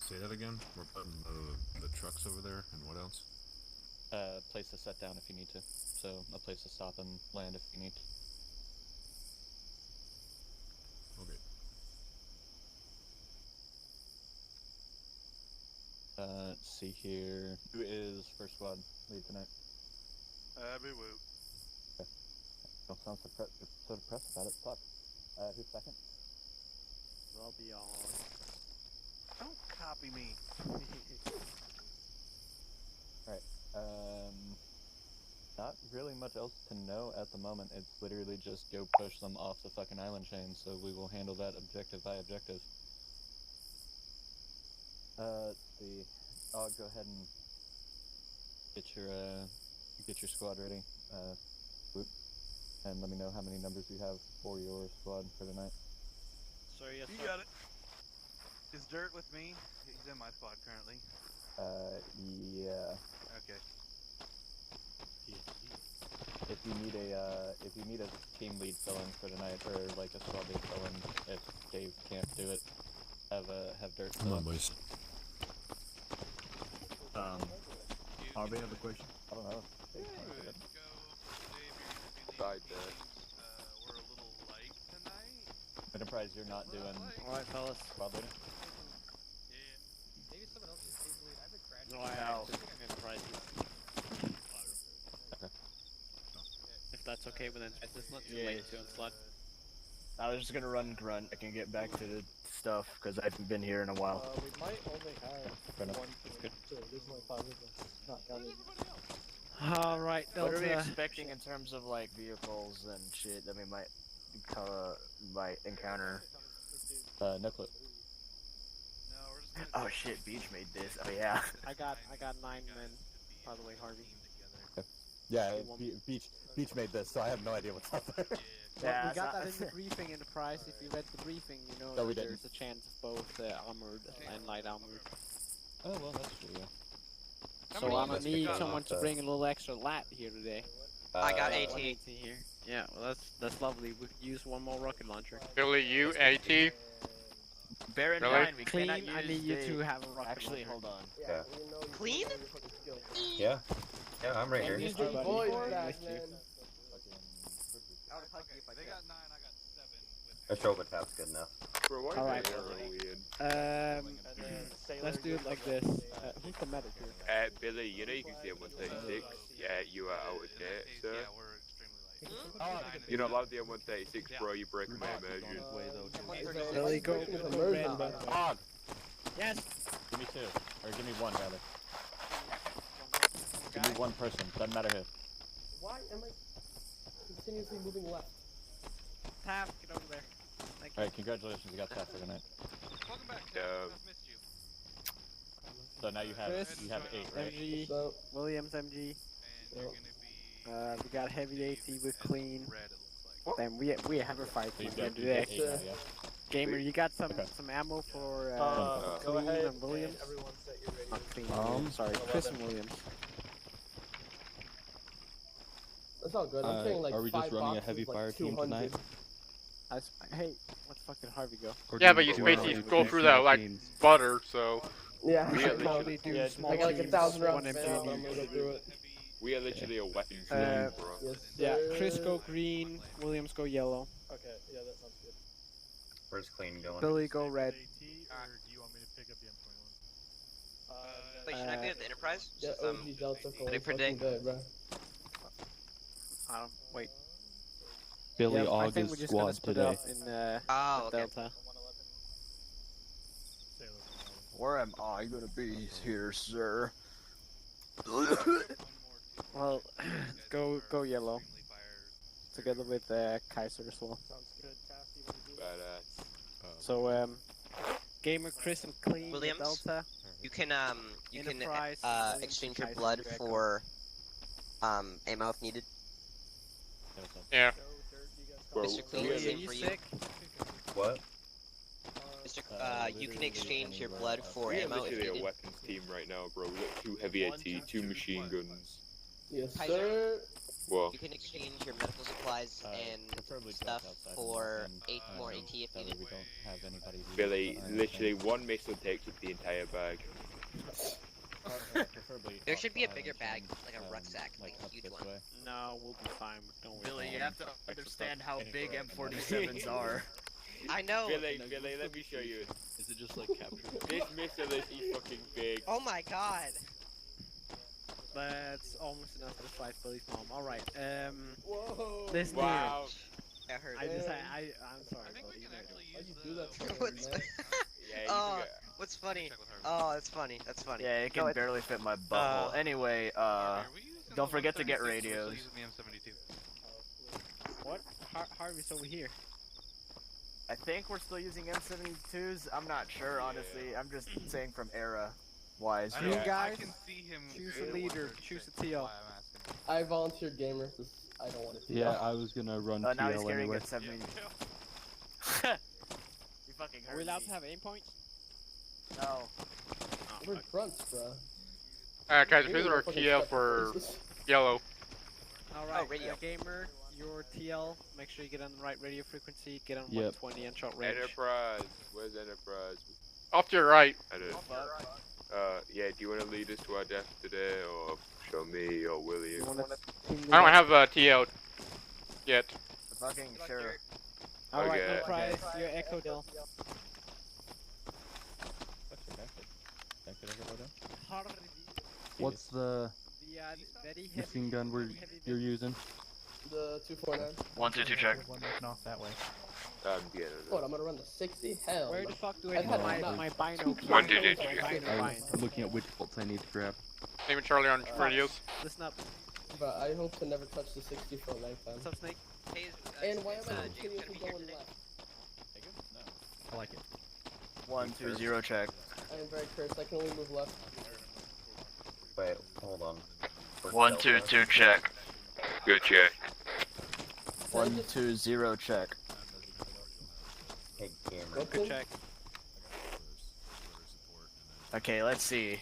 Say that again? We're putting the trucks over there, and what else? Place to set down if you need to. So, a place to stop and land if you need to. Okay. Let's see here. Who is first squad lead tonight? Boo woo. Okay. Don't sound so depressed about it. Fuck. Who's second? I'll be on. Don't copy me. Alright. Not really much else to know at the moment. It's literally just go push them off the fucking island chain, so we will handle that objective by objective. Let's see. I'll go ahead and get your squad ready. And let me know how many numbers you have for your squad for tonight. Sorry, yes, You got it. Is Dirt with me? He's in my squad currently. Yeah. Okay. If you need a team lead fill-in for tonight, or like a squad lead fill-in, if Dave can't do it, have Dirt. Come on, boys. Harvey, have a question? I don't know. Side we're a little light tonight. Enterprise, you're not doing. Alright, fellas. Squad leader? Yeah. Maybe someone else is team lead. I've been crashing. No, I Enterprise. Okay. If that's okay with Enterprise, it's not too late to unslot. I was just gonna run grunt. I can get back to the stuff because I haven't been here in a while. We might only have one team, so there's only 5 of us, not counting. Alright, What are we Delta. expecting in terms of like vehicles and shit that we might encounter? No clue. No, we're just gonna Oh shit, Beach made this. Oh yeah. I got 9 men, by the way, Harvey. Yeah, Beach made this, so I have no idea what's up there. Yeah, We got that in the briefing, Enterprise. If you read the briefing, you know No, we that didn't. there's a chance of both armored and light armored. Oh, well, that's true, yeah. So I'm gonna need someone to bring a little extra lat here today. I got 18. 118 here. Yeah, well that's lovely. We could use one more rocket launcher. Billy, you 80? Bear in Really? mind, we Clean, cannot use I need you Dave. to have a rocket Actually, launcher. hold on. Yeah. Clean? Yeah, I'm right here. Okay, they got 9, I got 7. A shoulder tap's good enough. Bro, why Alright. Let's Let's do it like this. Who's the medic here? Billy, you know you can see 136. Yeah, you are out of date, sir. Yeah, we're extremely light. You're not allowed the M136, bro. You're breaking my immersion. Billy, go with the red button. Dog! Yes! Give me 2. Or give me 1, rather. Give me 1 person. Doesn't matter who. Why am I continuously moving left? Taft, get over there. Thank you. Alright, congratulations, you got that for tonight. Welcome back, Yeah. I've missed you. So now you have Chris, 8, right? MG, Williams MG. And you're gonna be We got heavy AT with clean. red, it looks like. Then we have a fight So team you've here got, today. 8 now, yeah? Gamer, you got some Okay. some ammo for Go Clean and Williams? Not Clean, sorry, Chris and Williams. That's all good. I'm carrying like are we just 5 running a boxes, heavy like fire team 200. tonight? Hey, what the fuck did Harvey go? Yeah, but you basically go through that like butter, so Yeah, we are Probably literally, do I small got like teams, 1,000 rounds one of MG. ammo, but I'm gonna go through it. we are literally a weapons Uh, team, bro. Yes, Yeah, sir. Chris go green, Williams go yellow, Okay, yeah, that sounds good. Where's Clean going? Billy go red. Wait, should I be at the Enterprise? Yeah, Since OG Delta for ready for day. fucking good, bro. Wait. Billy Yeah, I think we're just gonna split up in Oh, okay. Delta. Where am I gonna be here, sir? Well, go yellow. Together with Kaiser as well. Badass. So Gamer, Chris, and Clean with Williams? Delta. You can Enterprise, exchange your Kaiser, blood Jackal. for ammo if needed. Yeah. Bro, Mr. Clean, we are same you for you. sick? What? You can exchange your blood for We are ammo if literally a needed. weapons team right now, bro. We got 2 heavy AT, 2 machine guns. Yes, Kaiser? sir. What? You can exchange your medical supplies and Preferably stuff just outside for and, 8 more AT if that way needed. we don't have anybody leave Billy, or anything. literally one missile takes up the entire bag. Preferably There should be a outside bigger bag, and, like a rucksack, like a up huge this one. way. No, we'll be fine. Don't worry. Billy, about you it. have to understand how big M47s are. I know! Billy, let me show you. Is it just like capture? This missile is fucking big. Oh my god! That's almost enough to fight Billy's mom. Alright, Whoa! listen Wow. That hurt. here. I'm sorry, buddy. How'd you do that for What's me, man? Yeah, you Oh, can what's funny? Oh, that's funny. That's funny. Yeah, it can barely fit my butthole. Anyway, don't forget to get radios. What? Harvey's over here. I think we're still using M72s. I'm not sure, honestly. I'm just saying from era wise. You guys, I can see him. choose a leader, choose a TL. I volunteered gamer. I don't want to. Yeah, I was gonna run Now he's TL carrying anyway. at 70. You fucking Are heard we allowed me. to have aim points? No. We're grunts, bro. Alright guys, We here's need our to fucking TL step for faces. yellow. Alright, radio. gamer, your TL, make sure you get on the right radio frequency, get on Yep. 120 and short range. Enterprise. Where's Enterprise? Off to your right. I don't yeah, do you want to lead us to our death today, or show me, or will you? I don't have a TL yet. Fucking sure. Alright, Okay. Enterprise, your Echo Del. What's your back it ever go down? What's the Very machine gun you're using? The 249. 122 check. Yeah, What? I'm gonna run the 60. Hell. Where no. the fuck do I I've put had my, enough. my bino key? What did it My do? bino bind. I'm looking at which bolts I need to grab. Even Charlie on radios. Listen up. But I hope to never touch the 60 for a lifetime. What's up, Snake? And why am I continuously going left? I like it. 120 check. I am very cursed. I can only move left. Wait, hold on. 122 check. Good check. 120 check. Hey, gamer. What's Good in? check. Okay, let's see.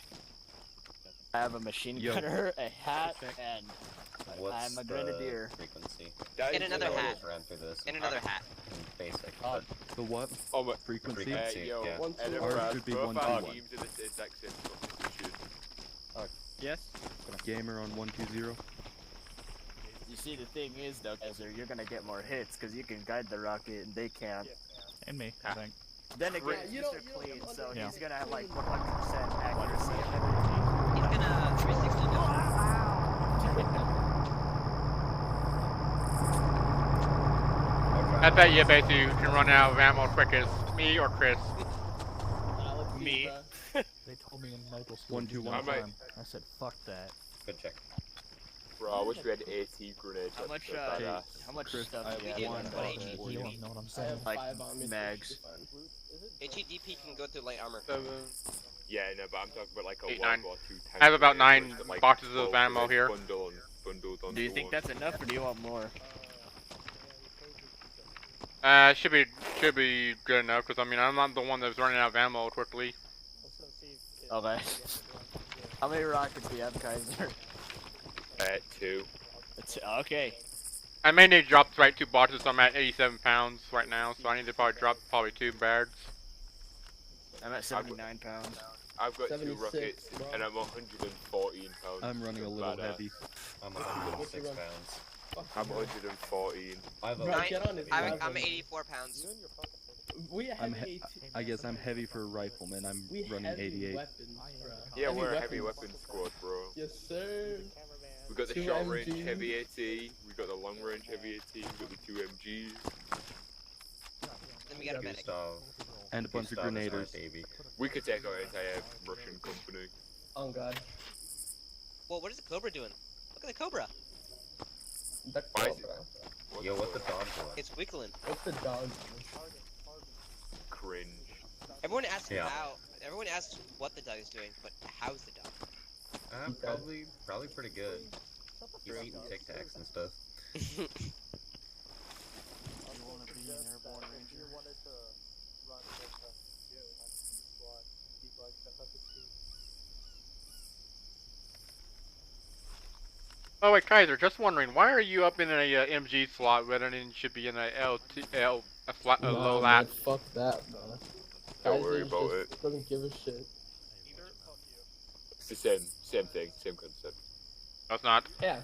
I have a machine Yo. gunner, a hat, Check. and What's I'm a the grenadier. frequency? And another I hat. just ran through this. And another hat. in basic. Oh, The what? Oh, but Frequency? Frequency. yo, Yeah. 1, 2, Ours Enterprise, should be both our 121. teams are the exact same fucking position. Yes? Gamer on 120. You see, the thing is, though, Kaiser, you're gonna get more hits because you can guide the rocket and they can't. And me, I think. Then again, Yeah, you Mr. don't- Clean, so yeah. he's gonna have like 100% accuracy. He's gonna 360 I bet you you can run out of ammo quickest. Me or Chris. let's see, Me. bruh. They told me in medical school. 121 I might- time. I said, fuck that. Good check. Bro, I wish we had AT grenades. How much, Okay, how much Chris, stuff I do you have have? one. What HE? You don't know what I'm I saying. have Like 5 on me. so mags. it should be fine. HEDP can go through light armor. Yeah, no, but I'm talking about like a 8, World 9. War II tank I have about grenade 9 where it's, like, boxes of 12 ammo grenades here. bundled onto Do you think one. that's enough, or do you want more? Should be good enough because I mean I'm not the one that's running out of ammo quickly. Okay. How many rockets do you have, Kaiser? 2. Okay. I may need to drop right 2 boxes. So I'm at 87 pounds right now, so I need to probably drop 2 bags. I'm at 79 pounds. I've got 2 76, rockets, bro. and I'm 114 pounds. I'm running a little Badass. heavy. I'm 106 pounds. I'm 114. I have a Bro, get on his I'm level. 84 pounds. We I'm have he I guess I'm heavy for a rifleman. I'm we running heavy 88. weapons, bro. Yeah, we're a heavy weapons. weapons squad, bro. Yes, sir. We got the 2 short range MGs. heavy AT, we got the long range heavy AT, we got the 2 MGs. Then we got a medic. Gustav. And a bunch of Gustav is our grenaders. baby. We could take out an entire Russian company. Oh god. Well, what is the Cobra doing? Look at the Cobra. The Why is it- cobra. Yo, what the dog doing? It's wiggling. What's the dog? Cringe. Everyone asks Yeah. how. Everyone asks what the dog is doing, but how's the dog? Probably pretty good. He's eating Tic Tacs and stuff. Oh wait, Kaiser, just wondering, why are you up in a MG slot when it should be in a low man, lat? fuck that, man. Don't worry Kaiser about just doesn't give a shit. It's the same thing, same concept. No, it's not. Yeah.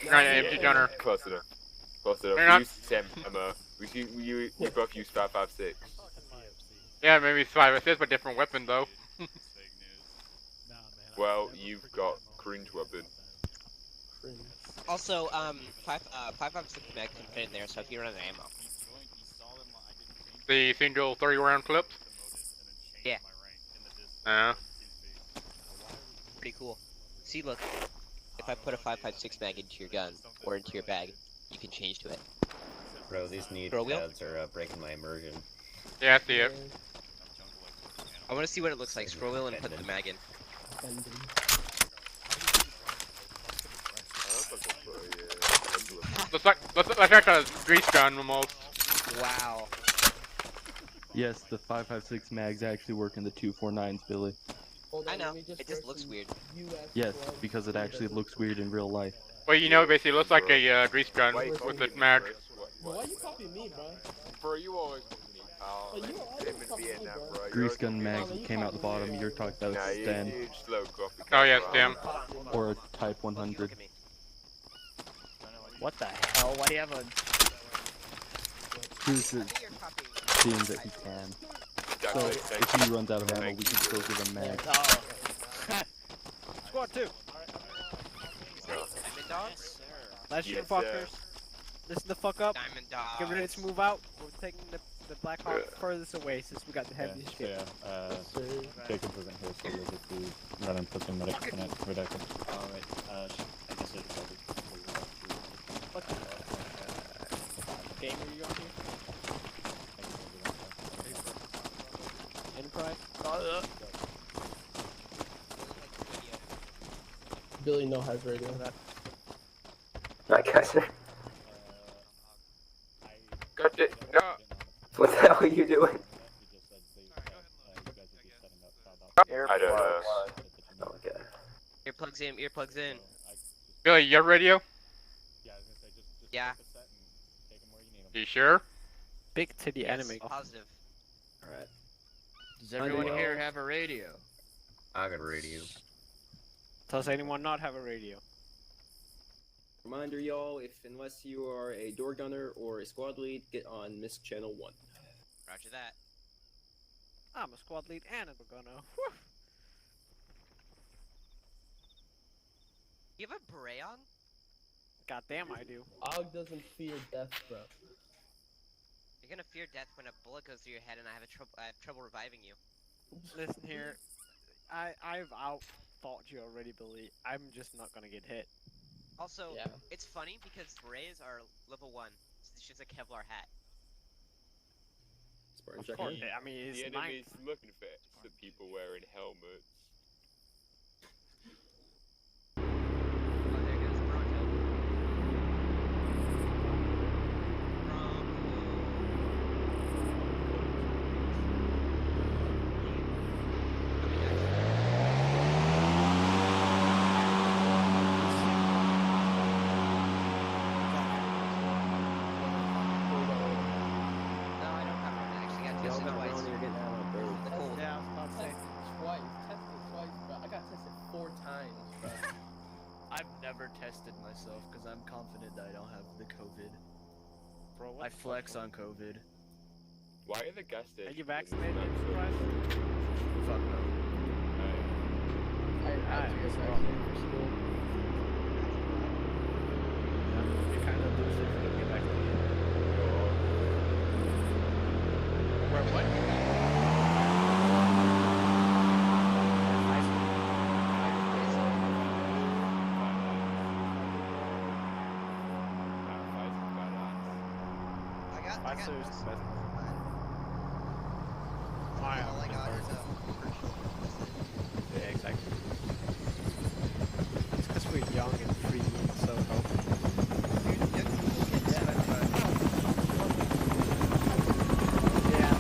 You're not an MG gunner. Close enough. Close enough. You're We not- use the same ammo. We both use 5.56. Yeah, maybe 5 but different weapon though. Well, you've got cringe weapon. Also, 5.56 mag can fit in there, so if you run out of ammo. The single 30-round clips. Yeah. Yeah. Pretty cool. See, look. If I put a 5.56 mag into your gun, or into your bag, you can change to it. Bro, these knee Throw wheel? pads are breaking my immersion. Yeah, I see it. I want to see what it looks like. Scroll wheel and put the mag in. Let's like a grease gun almost. Wow. Yes, the 5.56 mags actually work in the 249s, Billy. I know. It just looks weird. Yes, because it actually looks weird in real life. Well, you know, basically, it looks like a grease gun with the mag. Why you copying me, bro? Bro, you always want me, pal. Like, you always Same in copy me, Vietnam, bro. bro. Grease gun mags came out the bottom. You're talking about Nah, stem you slow copy. Oh yeah, stem. or a Type 100. What the hell? Why do you have a... This is seeing that he can. So if he runs out of ammo, we can still give him mag. Oh. Squad 2. Diamond dogs? Let's Yes, shoot fuckers. Listen the fuck up. Diamond dogs. Get ready to move out. We're taking the Black Hawk furthest away since we got the heaviest ship. Jacob wasn't here, so we'll just be running for some medics in it. Where'd I come? Alright, I guess it's probably. What the game are you on here? Enterprise? Billy no has radio. Right, Kaiser. God damn, no. What the hell are you doing? I don't know. Oh, okay. Earplugs in, earplugs in. Billy, you have radio? Yeah. You sure? Big titty enemy. Positive. Alright. Does everyone here have a radio? I got a radio. Does anyone not have a radio? Reminder, y'all, unless you are a door gunner or a squad lead, get on MISC Channel 1. Roger that. I'm a squad lead and a gunner. You have a beret on? God damn, I do. Og doesn't fear death, bro. You're gonna fear death when a bullet goes through your head and I have trouble reviving you. Listen here, I've outfought you already, Billy. I'm just not gonna get hit. Also, Yeah. it's funny because berets are level 1. So it's just a Kevlar hat. Spartan Of checker. course, I mean, The it's enemy's ninth. looking for people wearing helmets. Oh, there goes Bronco. No, I don't have one. I actually got tested twice. The cold. Yeah, I was about to say. Tested twice, bro. I got tested 4 times, bro. I've never tested myself because I'm confident that I don't have the COVID. Bro, what I the fuck? flex on COVID. Why are the gas stations? Are you vaccinated, in this map Enterprise? Fuck no. I had to get vaccinated for school. You kind of lose it when you get back to the Where what? I got Pfizer's this. best. All I got is a virtual visit. Yeah, exactly. It's because we're young and free and so healthy. Yeah,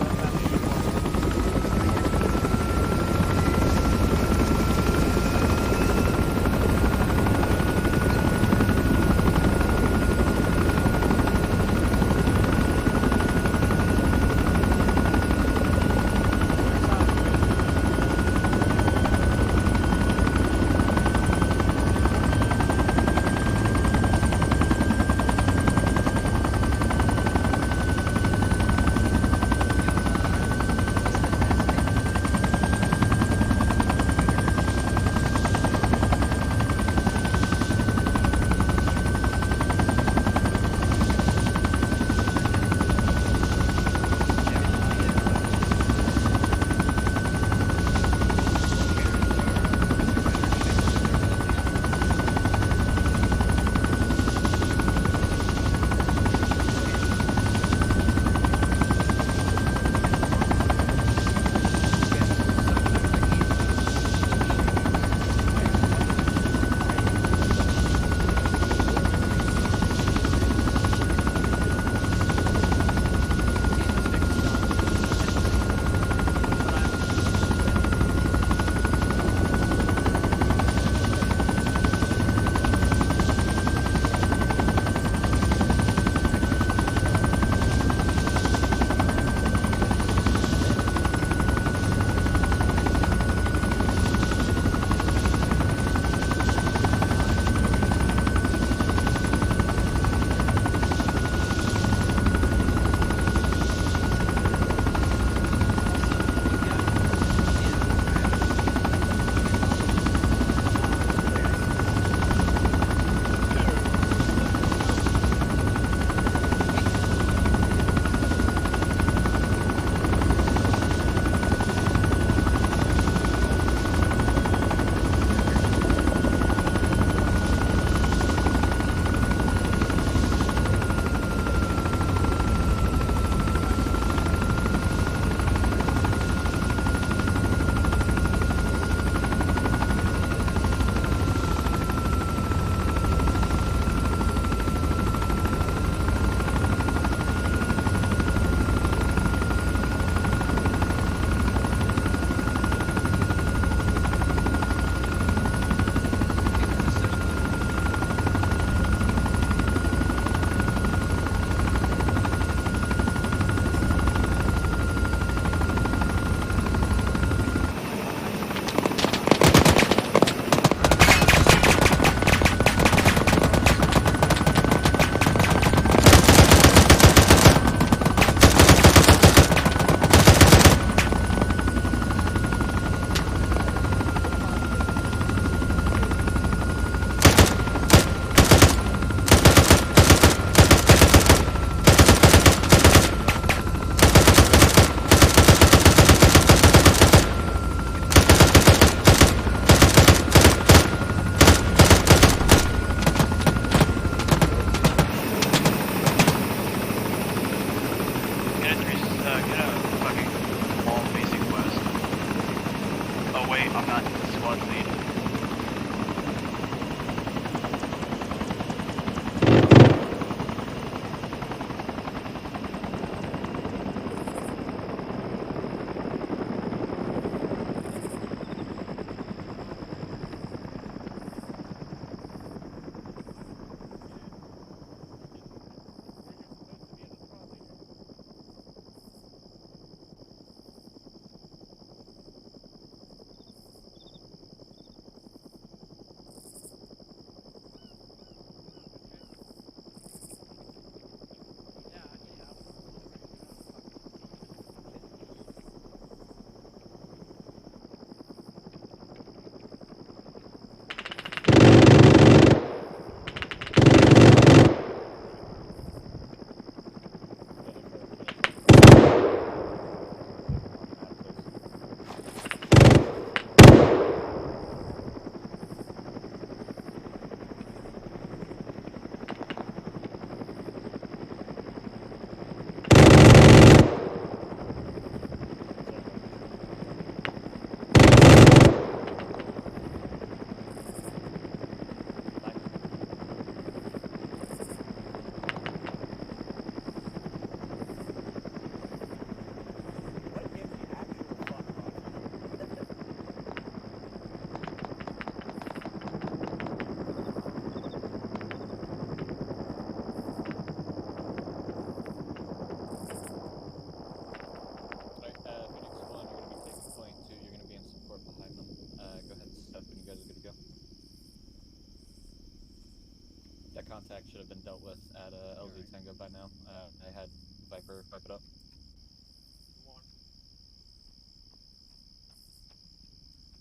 contact should have been dealt with at LZ Tango by now. I had Viper pipe it up.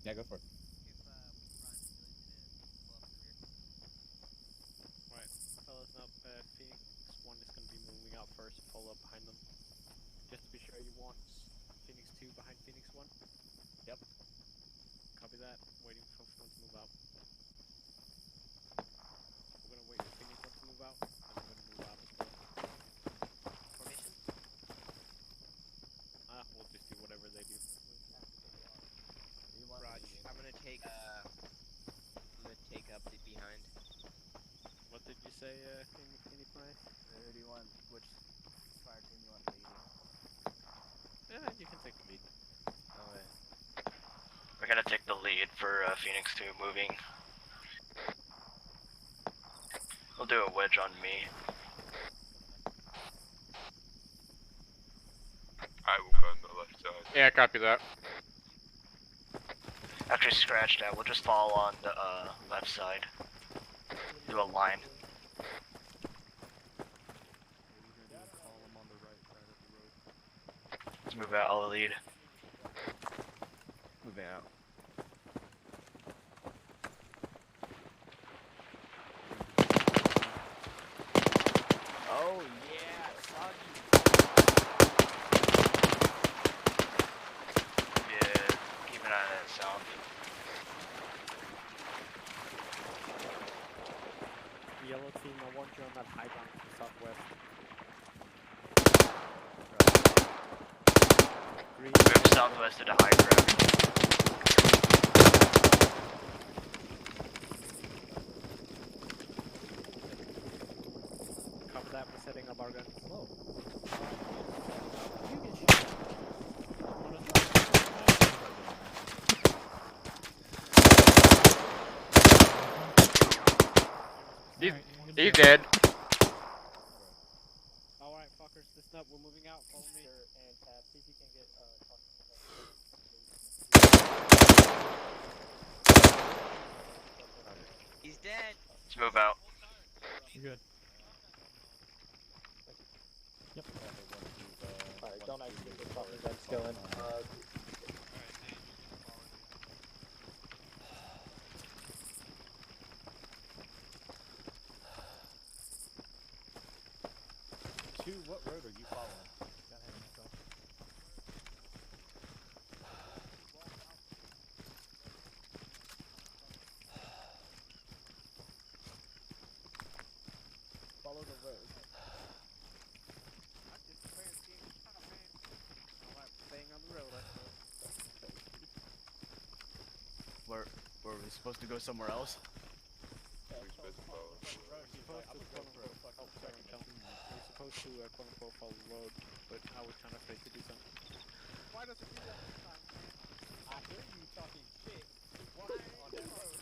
Yeah, go for it. Right, fellas up. Phoenix 1 is going to be moving out first. Follow up behind them. Just to be sure, you want Phoenix 2 behind Phoenix 1? Yep. Copy that. Waiting for Phoenix 1 to move out. We're going to wait for Phoenix 1 to move out, and I'm going to move out as well. Formation? We'll just do whatever they do. Raj, I'm gonna take up the behind. What did you say, any price? Who do you want? Which fire team you want leading? Yeah, you can take the lead. Okay. We're gonna take the lead for Phoenix 2 moving. We'll do a wedge on me. I will go on the left side. Yeah, copy that. After scratched out, we'll just fall on the left side. Do a line. Let's move out, I'll lead. Moving out. Oh yeah, soggy. Yeah, keep an eye on that south. Yellow team, I want you on that high ground to the southwest. Green. Move southwest to the high ground. Cover that, we're setting up our guns. Hello. He's dead. Alright, fuckers, listen up, we're moving out, follow me. And see if you can get He's dead. Let's move out. You're good. Yep. Alright, don't actually get fucking guns going. What road are you following? Follow the road. Alright, staying on the road, I suppose. Were we supposed to go somewhere else? We're supposed to follow. We're supposed to quote unquote follow the road, but I was kind of afraid to do something. Why does it do that this time, man? I hear you talking shit. Walking on that road.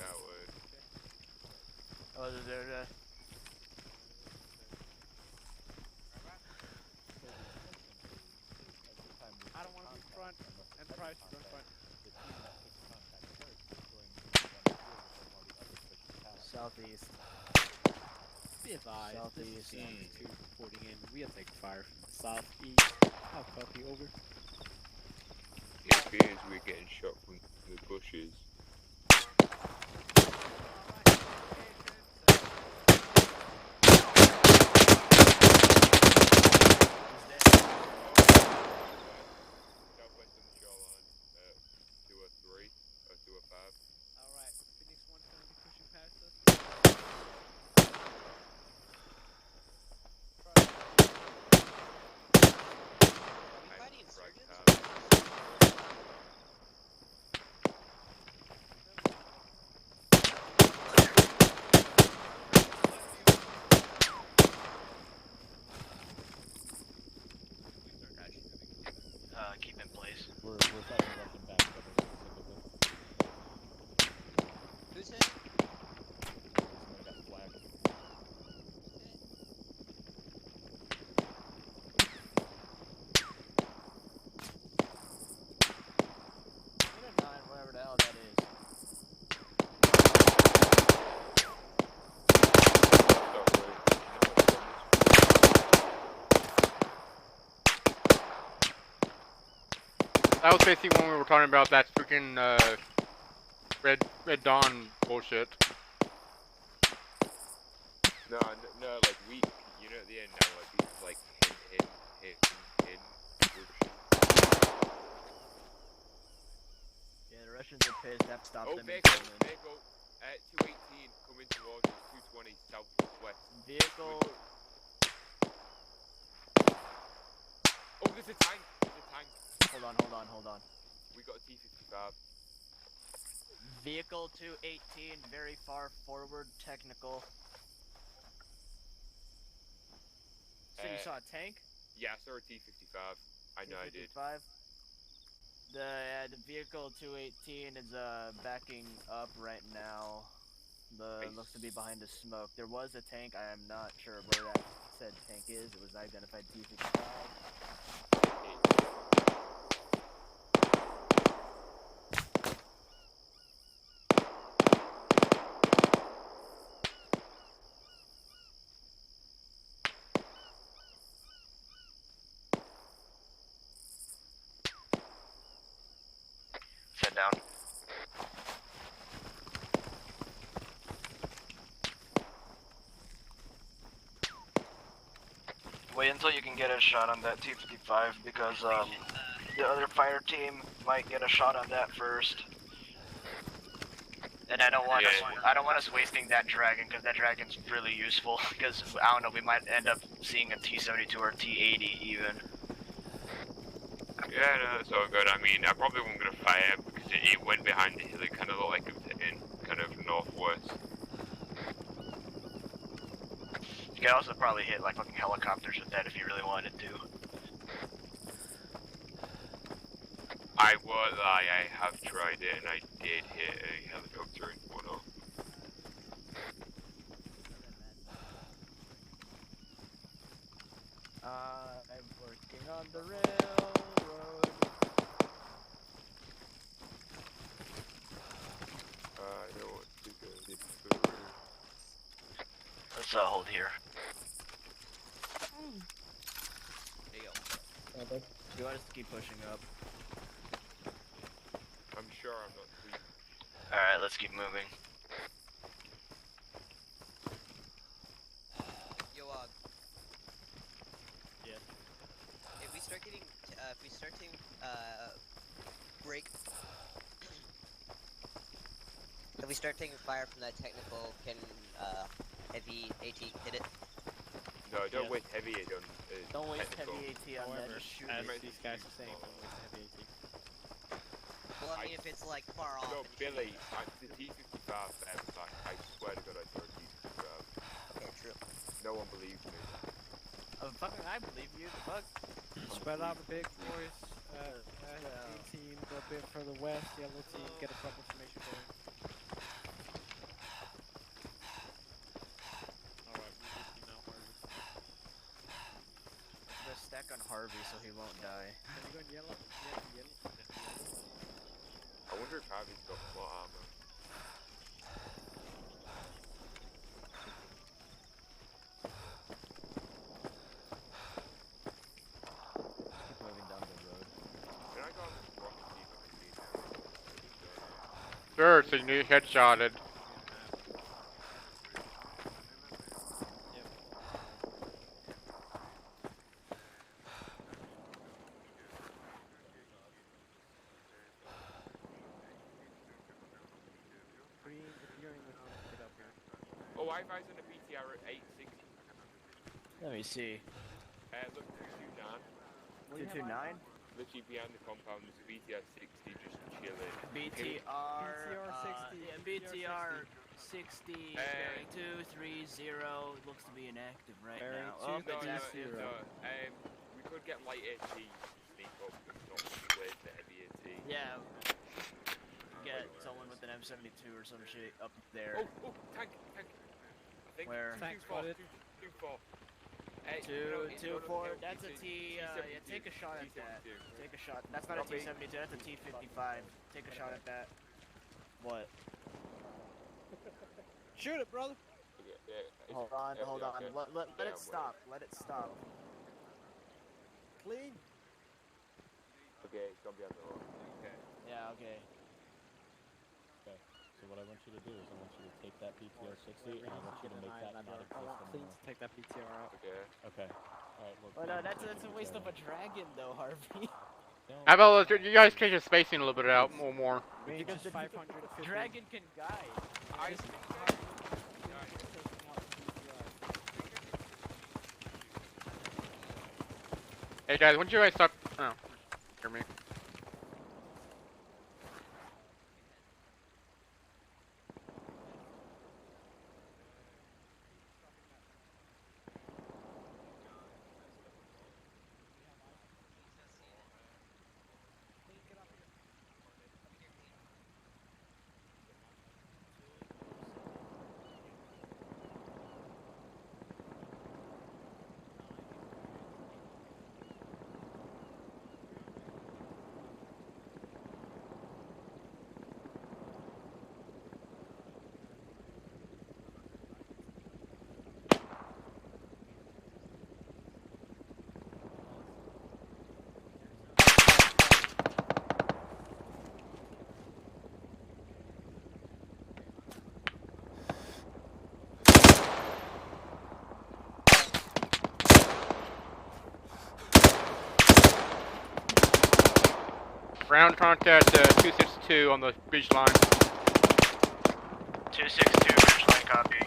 Coward. Oh, there. I don't want to be in front, and Price is in front. Southeast. Be advised, Southeast. this is 2 reporting in. We are taking fire from the southeast. I'll copy, over. It appears we're getting shot from the bushes. Southwest on the shoreline, 203 or 205. Alright, Phoenix 1's gonna be pushing past us. Are we fighting Right insurgents? Keep in place. We're fighting Russian back specifically. Who's hit? Somebody got flagged. Whatever the hell that is. That was basically when we were talking about that freaking Red Dawn bullshit. No, like we, you know, at the end now, like it's like hint. Yeah, the Russians are pissed. Have stopped them. Vehicle, 218 coming towards us, 220 southwest. Vehicle. Oh, there's a tank. Hold on. We got a T-55. Vehicle 218, very far forward, technical. So you saw a tank? Yeah, I saw a T-55. I know I did. The vehicle 218 is backing up right now. Looks to be behind the smoke. There was a tank. I am not sure where that said tank is. It was identified T-55. Sit down. Wait until you can get a shot on that T-55 because the other fire team might get a shot on that first. And I don't want us wasting that dragon because that dragon's really useful because I don't know, we might end up seeing a T-72 or T-80 even. Yeah, no, it's all good. I mean, I probably wasn't gonna fire because it went behind the hill. It kind of looked like it was hitting kind of northwest. You could also probably hit like fucking helicopters with that if you really wanted to. I won't lie, I have tried it and I did hit a helicopter in one off. I'm working on the railroad. I don't want to go this Let's hold here. Do you want us to keep pushing up? I'm sure I'm not sleeping. Alright, let's keep moving. Yo, yeah. If we start getting, break. If we start taking fire from that technical, can heavy AT hit it? No, don't waste heavy AT on Don't waste technical. heavy AT on that. Just shoot As it. these guys are saying, don't waste heavy AT. Well, I mean, if it's like far off. No, Billy, the T-55 there was like, I swear to God I saw a T-55. Okay, true. No one believes me. Fucking I believe you, fuck. Spread out a big boys. Green team, go a bit further west. Yellow team, get a proper formation going. Alright, we just now Harvey. Let's stack on Harvey so he won't die. Can you go in yellow? Yeah, yellow. I wonder if Harvey's got more armor. Keep moving down the road. Can I go on this rocket team if I see Sure, so you need headshotted. Green, if you're in the house, get up here. Oh, I've eyes on a BTR at 860. Let me see. Look, 229. 229? Literally behind the compound, there's a BTR 60 just chilling. BTR 60. Yeah, BTR 60, bearing 230, looks to be inactive right Bearing now. Oh, No, it's no, we could get light AT sneak up, but not with the heavy AT. Yeah. Get someone with an M72 or some shit up there. Oh, tank. I think Where? Tank spotted. 2-4. 2-4, that's a T, yeah, take a shot at that. Take a shot. That's not a T-72, that's a T-55. Take a shot at that. What? Shoot it, brother! Hold on. Let it stop. Let it stop. Clean! Okay, it's gonna be on the road. Okay. Yeah, okay. Okay. So what I want you to do is I want you to take that PTR 60 and I want you to make that not exist anymore. Please take that PTR out. Okay. Okay. Alright, well, Well, no, take that's the a waste of PTR a dragon, though, Harvey. How about you guys change the spacing a little bit out more? Because Just the 550. dragon can guide. I Hey guys, when did you guys stop? Oh, hear me. Ground contact 262 on the beach line. 262, bridge line copy.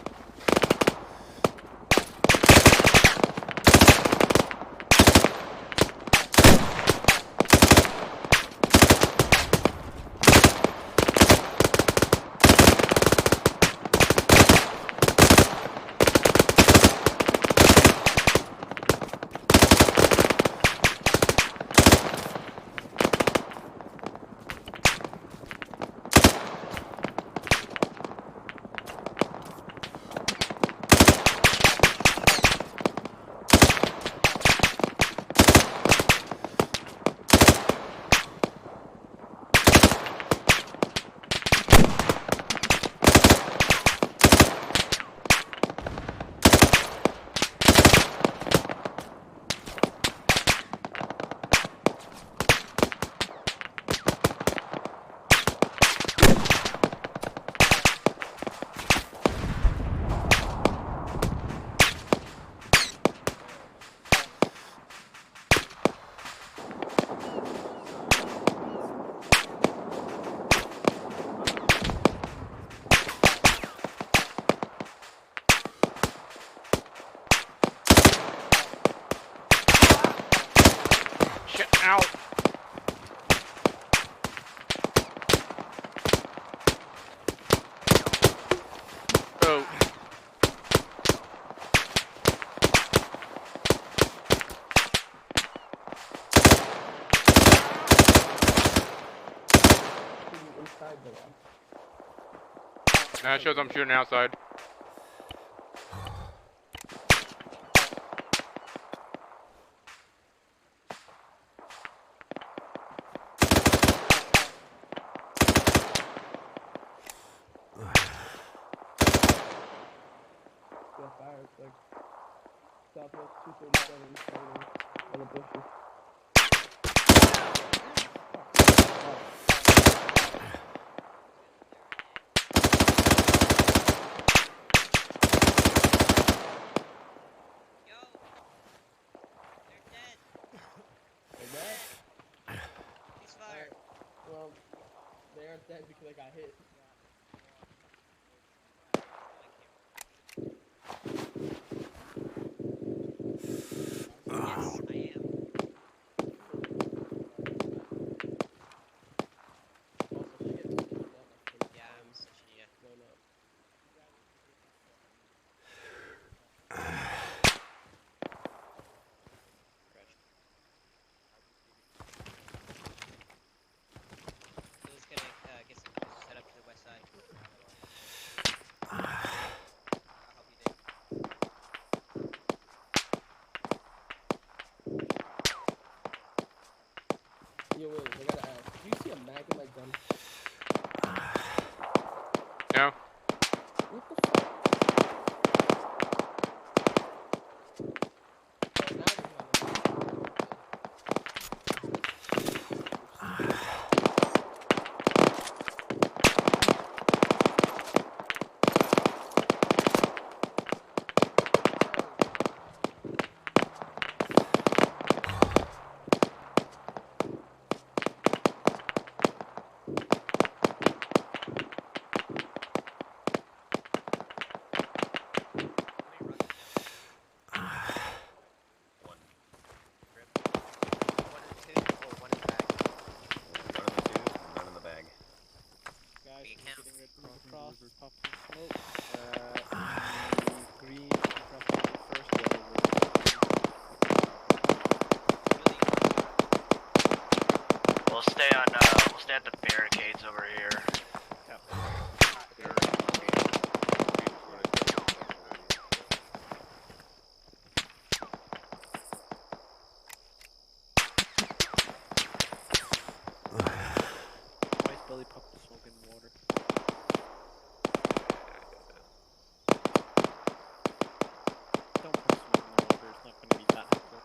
Out. Oh. Inside the wall. That shows I'm shooting outside. Yeah, fire. It's like southwest 237 on the bushes. They're dead? He's fired. Well, they aren't dead because I got hit. Yes, I am. Yeah, I'm such an idiot. Blown up. Who's gonna get some set up to the west side? I'll help you, Dave. Yo, Willis, I gotta ask. Do you see a mag in my gun? No. What the fuck? Now there's not a mag. river pops in smoke. The green across the river first, yellow will We'll stay at the barricades over here. Nice belly pop the smoke in the water. Don't put smoke in the water, it's not going to be that helpful.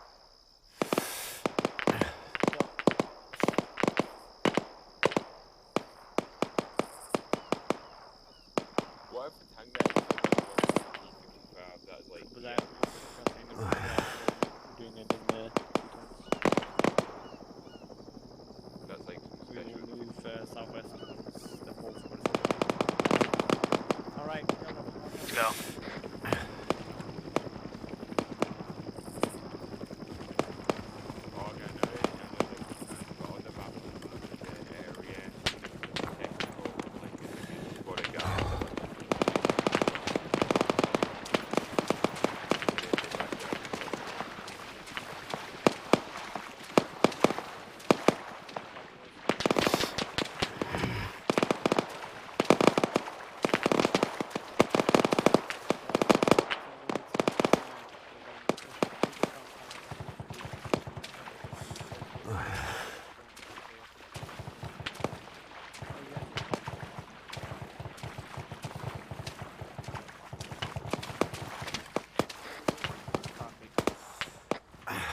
What if the tank there is P55? That's like. But that we're doing it in the 2 tons. That's like We will move southwest towards the pole for the Alright, let's go.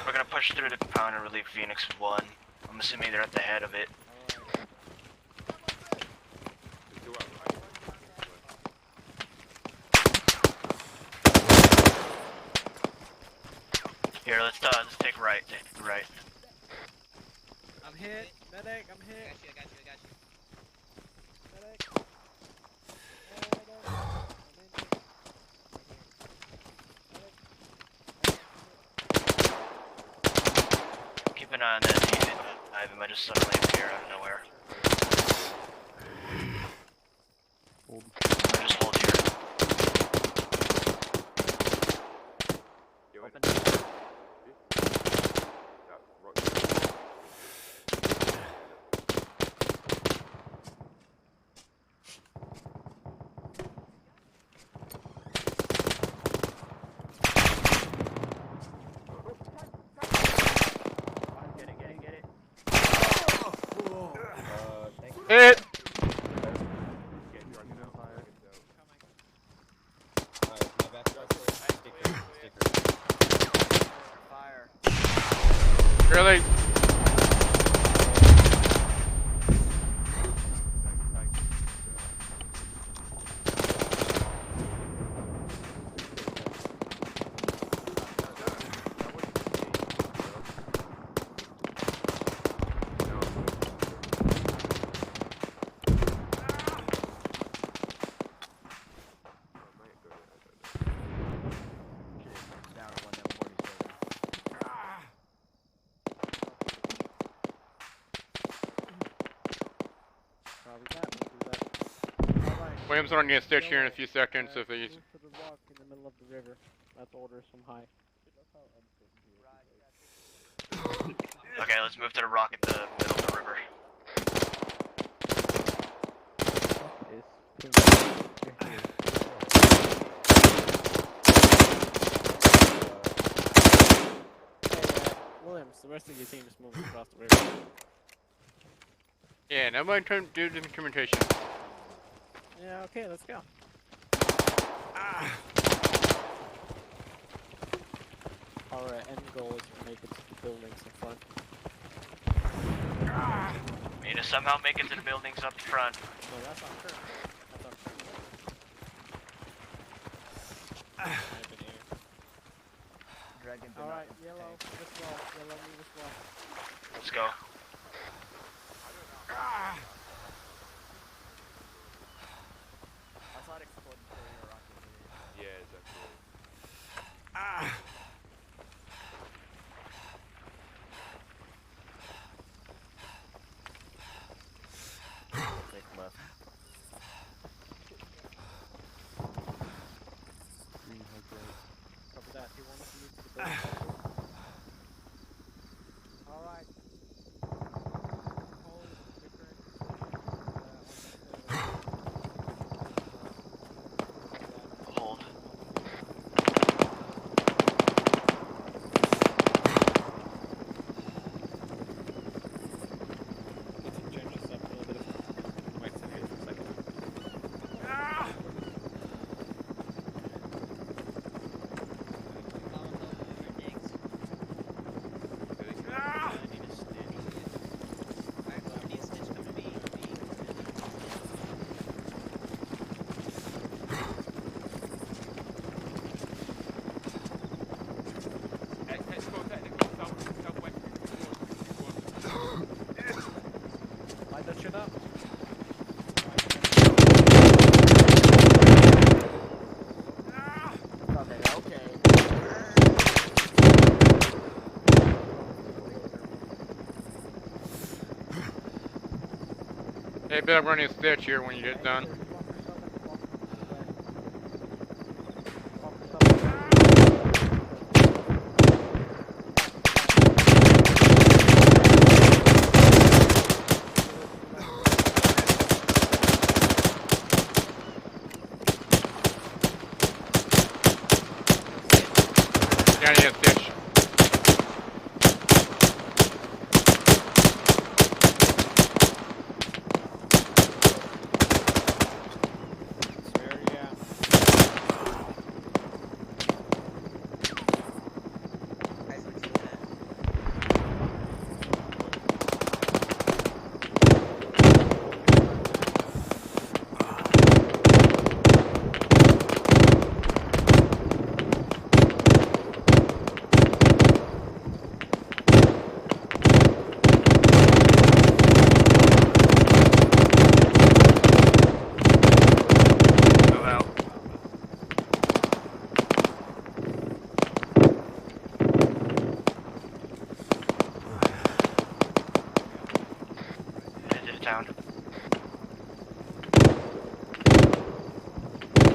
We're gonna push through the compound and relieve Phoenix 1. I'm assuming they're at the head of it. Here, let's take right. Take right. I'm hit. Medic, I'm hit. I got you. Medic. Keep an eye on that team. I might just suddenly appear out of nowhere. Hold. Just hold here. Open. Get it. Hit! Fire. Really? Down to 147. Williams are gonna stitch here in a few seconds if he's. Move to the rock in the middle of the river. That's orders from high. Okay, let's move to the rock at the middle of the river. Williams, the rest of your team is moving across the river. Yeah, nobody do the instrumentation. Yeah, okay, let's go. Our end goal is to make it to the buildings in front. We need to somehow make it to the buildings up front. No, that's not current. That's not current. Dragon. Alright, yellow, this wall. Yellow, move this wall. Let's go. I saw it explode before we were rocking it. Yeah, exactly. Take left. Hey, Ben, I'm running a stitch here when you get done. Yeah, I need a stitch.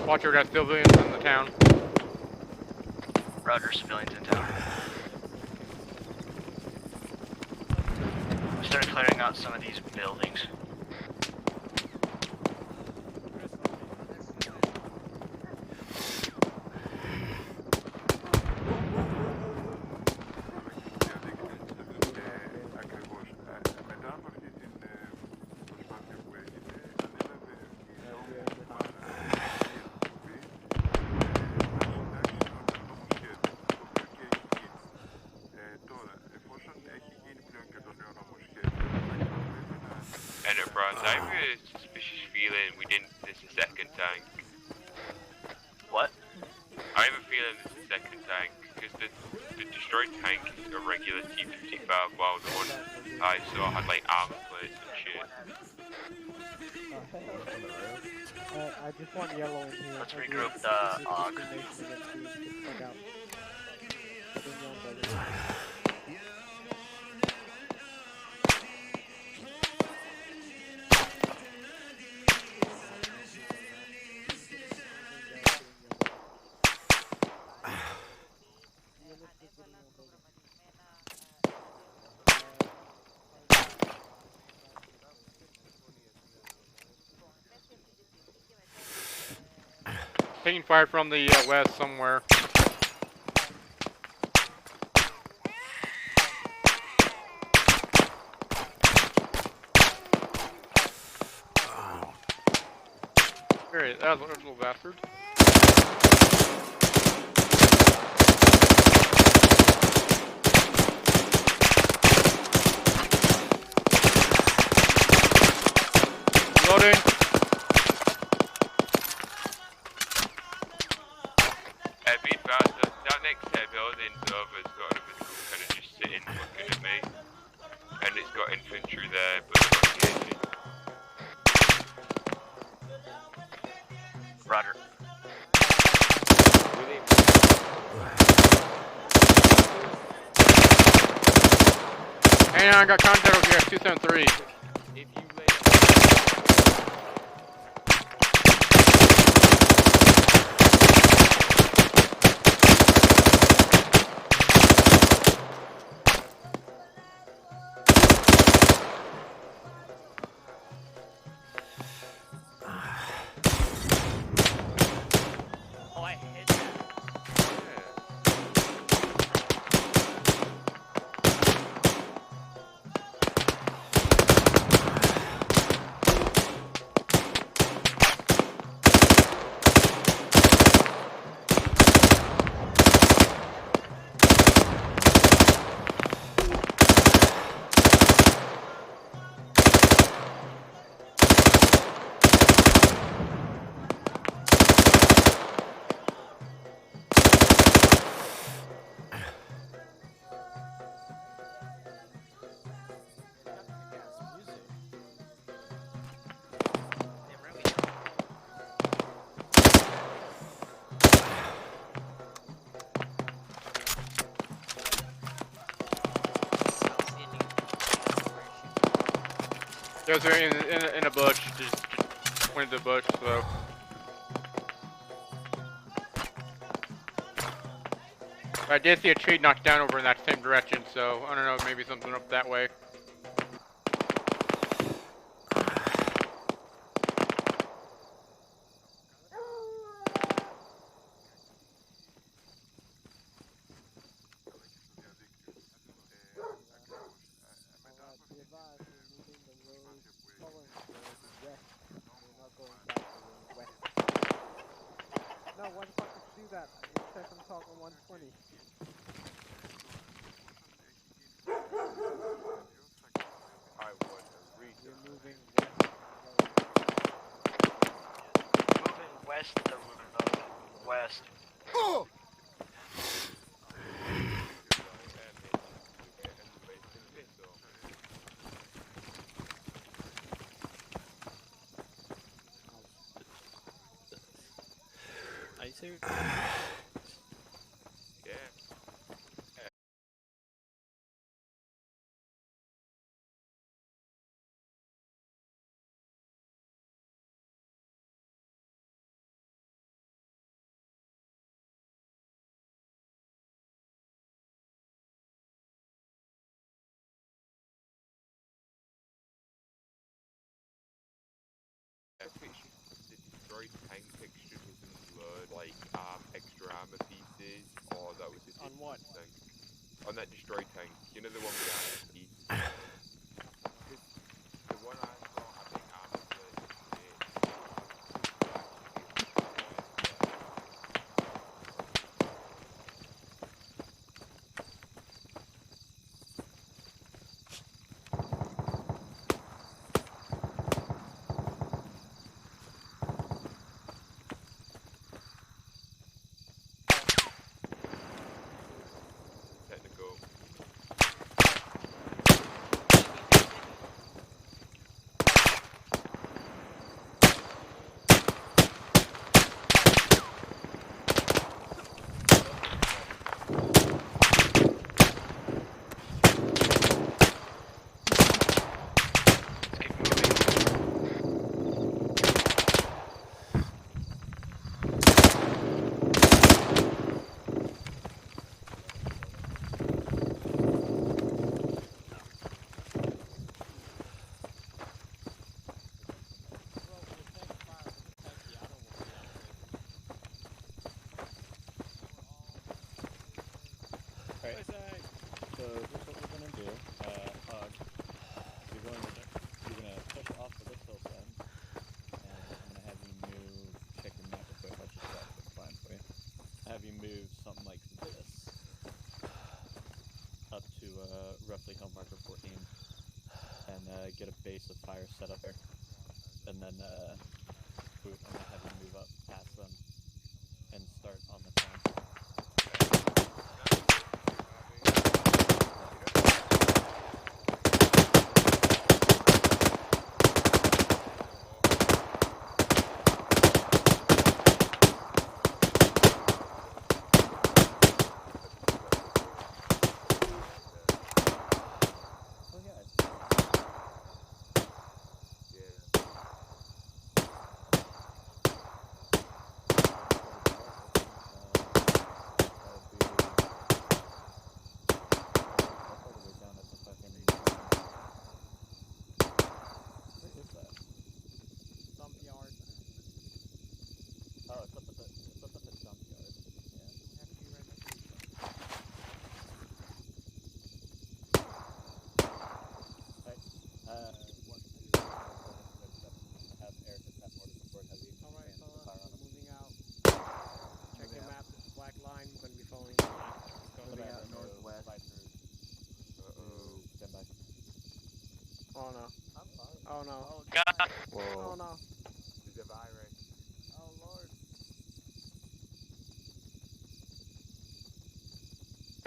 Watcher got civilians in the town. Roger, civilians in town. We started clearing out some of these buildings. Enterprise, I have a suspicious feeling we didn't miss a second tank. What? I have a feeling it's a second tank, because the destroyed tank is a regular T-55, while the one I saw had like armor plates and shit. I just want yellow in here. Let's regroup the AUG. Taking fire from the west somewhere. Alright, that was a little bastard. Loading. Be advised that next building's over, it's got another group kind of just sitting looking at me. And it's got infantry there, but it's not engaging. Roger. Hang on, I got contact over here, 273. Yeah, so in a bush. Just went into the bush, so. I did see a tree knocked down over in that same direction, so I don't know, maybe something up that way. No, why the fuck did you do that? It says I'm talking 120. You're moving Moving west of the road. West. Oh! Are you serious? The destroyed tank texture doesn't load like extra armor pieces, or that was a On what? thing. On that destroyed tank, you know the one behind the piece. The one I saw having armor technical. Okay. So here's what we're gonna do. Hug. You're gonna push off of this hillside, and I'm gonna have you move. Check your map real quick. I'll just draw a quick line for you. Have you move something like this up to roughly home marker 14, and get a base of fire set up there, and then I'm gonna have you move up past them and start on the flank. Oh no. Oh no. Oh god. Whoa. Oh no. There's a virus. Oh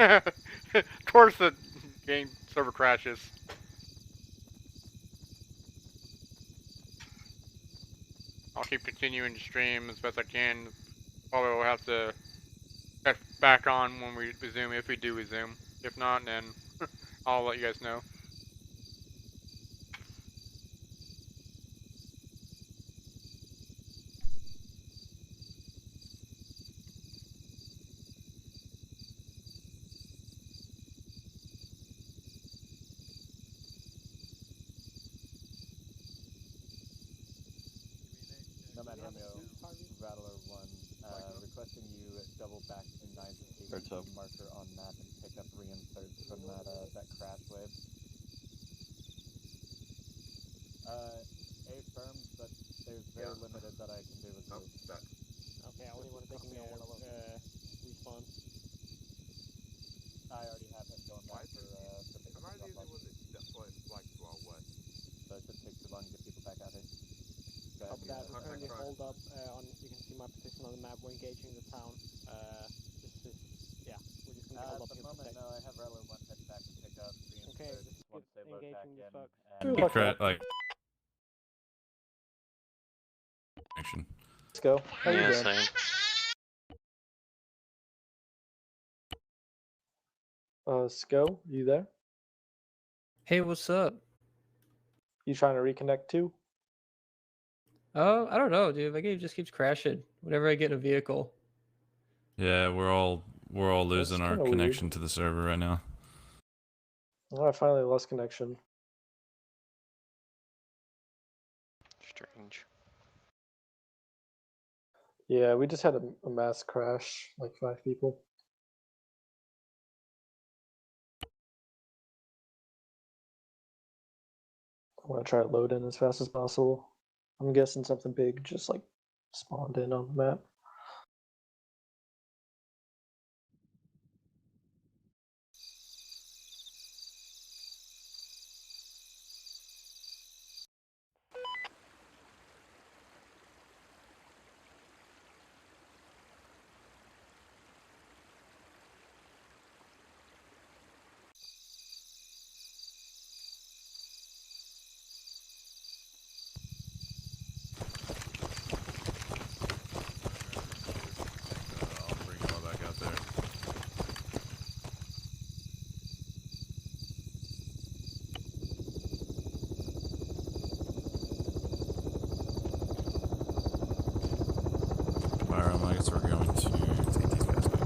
lord. Of course the game server crashes. I'll keep continuing to stream as best I can. Probably will have to get back on when we resume, if we do resume. If not, then I'll let you guys know. requesting you double back in 9 Heard so. marker on map and pick up reinserts from that crash wave. Affirmed, but there's very limited that I can do with move. Okay, I only want to take me respawn. I already have him going back for picking Am I the up. only one that stepped foot like to our west? So it should take too long to get people back out here. Copy that. We're currently hold up on. You can see my position on the map. We're engaging the town. Yeah, we're just gonna hold up at the moment, no, I have Relo 1 head back to pick up Okay, reinserts once they load back in. Like action. Let's go. How you Yeah, doing? same. Sko, you there? Hey, what's up? You trying to reconnect too? Oh, I don't know, dude. My game just keeps crashing whenever I get in a vehicle. Yeah, we're all losing our kinda connection to the server right now. Oh, I finally lost connection. Strange. Yeah, we just had a mass crash, like 5 people. I want to try to load in as fast as possible. I'm guessing something big just like spawned in on the map. I'll bring you all back out there. Alright, I guess we're going to take these guys back.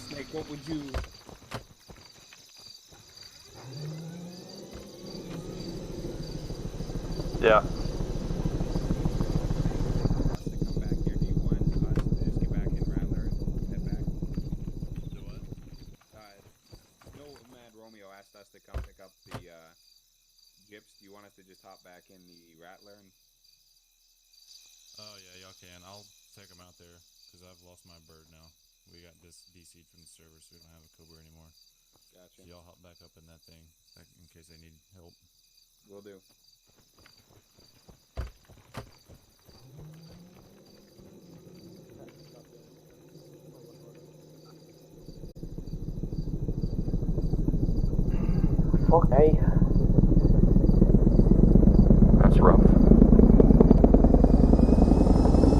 Snake, what would you... Yeah. Romeo asked us to come pick up the gyps. Do you want us to just hop back in the Rattler? Oh yeah, y'all can. I'll take them out there because I've lost my bird now. We got this DC'd from the server, so we don't have a Cobra anymore. Gotcha. So y'all hop back up in that thing in case they need help. Will do. Okay. That's rough.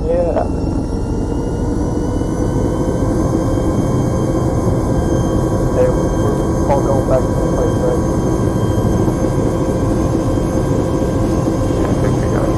Yeah. Hey, we're all going back to the place, right? Yeah, I think we got it.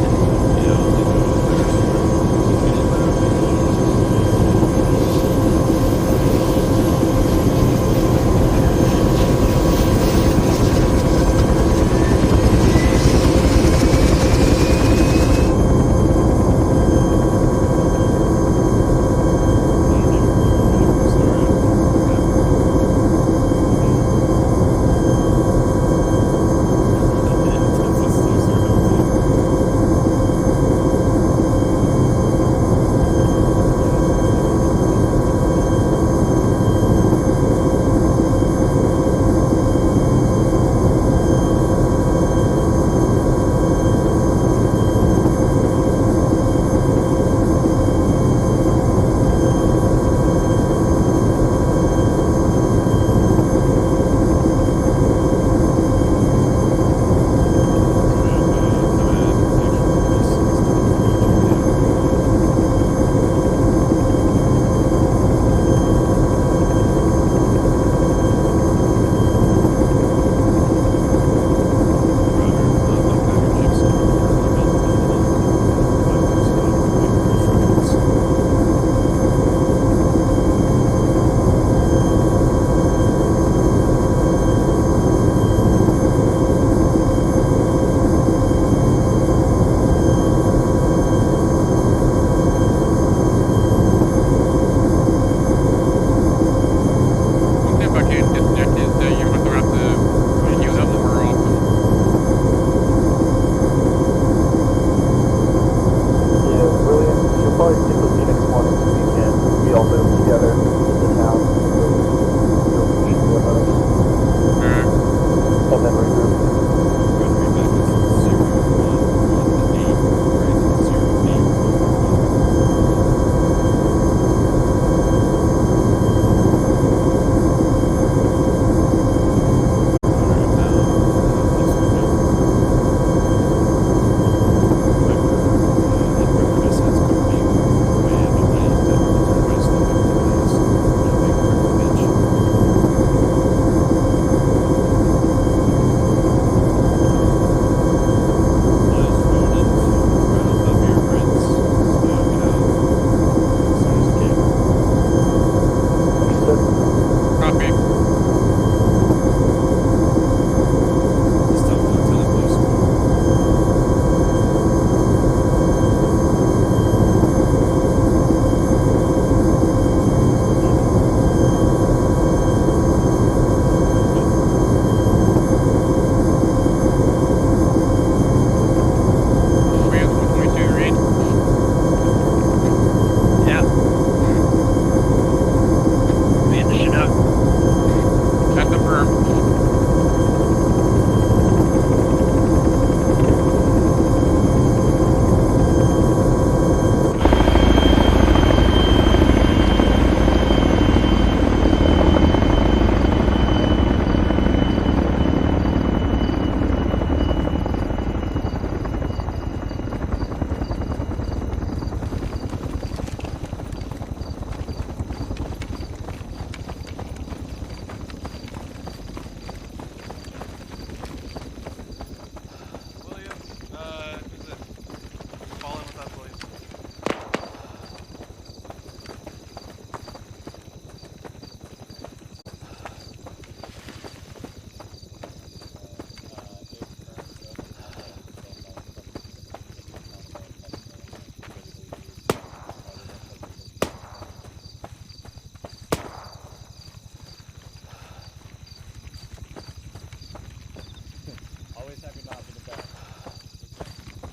Always have your knob in the back.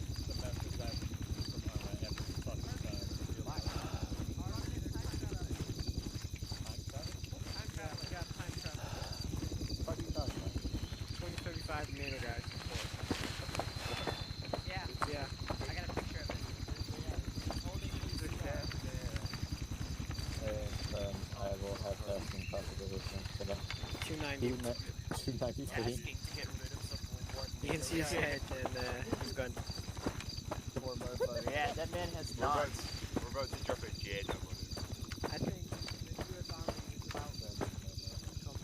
It's the message that from Arma every fucking time. Time travel? Yeah, we got time travel. What are you talking about? 2035 NATO guys. Yeah. Yeah. I got a picture of it. Holding his I will have testing possibilities for that. 290. 293. Asking to get rid of some war. You can see his head and his gun. Poor motherfucker. Yeah, that man has knots. We're about to drop a jet on him. I think the U.S. Army is about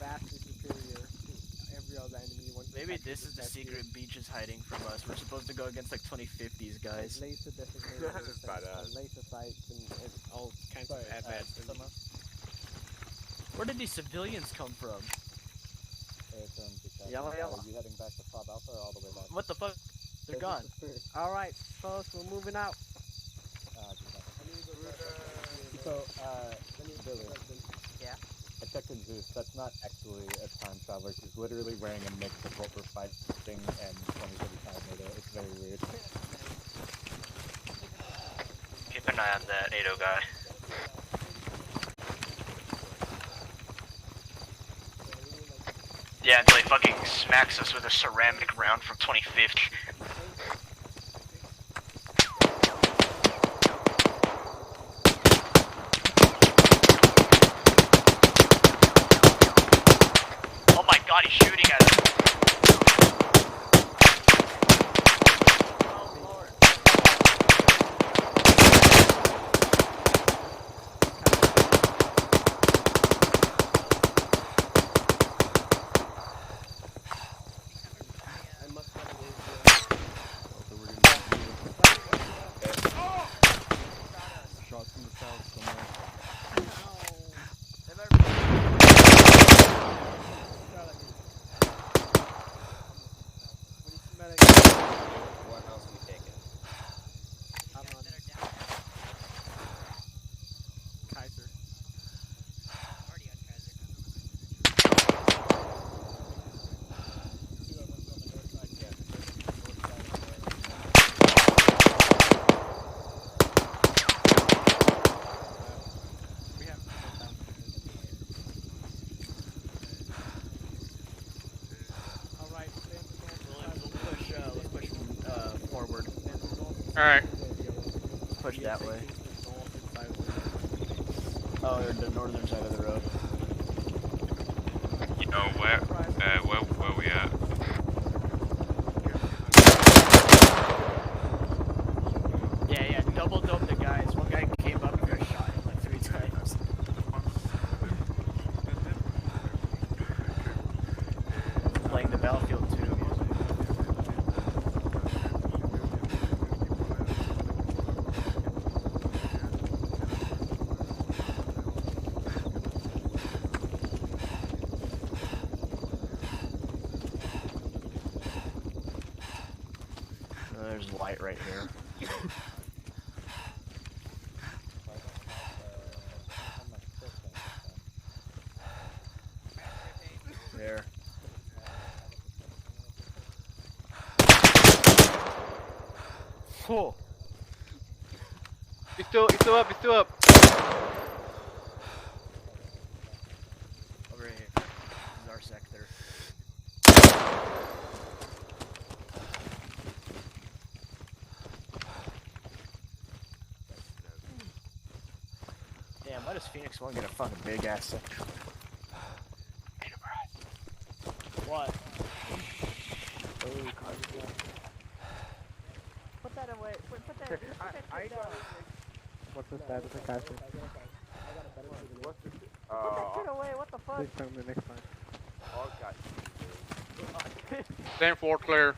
vastly superior to every other enemy. Maybe this is the secret beach is hiding from us. We're supposed to go against like 2050s guys. Laser designated laser sights and all kinds of advanced. Where did these civilians come from? Yellow. Are you heading back to Club Alpha or all the way back? What the fuck? They're gone. All right, folks, we're moving out. So, Billy. Yeah. I checked in Zeus. That's not actually a time traveler. He's literally wearing a mix of what we're fighting and 2035 NATO. It's very weird. Keep an eye on that NATO guy. Yeah, until he fucking smacks us with a ceramic round from 2050. Oh my god, he's shooting at us. Shots from the south somewhere. What house we taking? Kaiser. Already on Kaiser. Let's push forward. Alright. Push that way. Oh, they're the northern side of the road. You know where we at? Yeah, double dope the guys. One guy came up and got shot like 3 times. Playing the Battlefield 2. There's light right here. There. Oh. He's still up, he's still up. Over here. This is our sector. This Phoenix one get a fucking big ass sector. What? Put that away. Put that down. What's the status of Kaiser? Put that shit away. What the fuck? Please tell me next time. Same floor clear.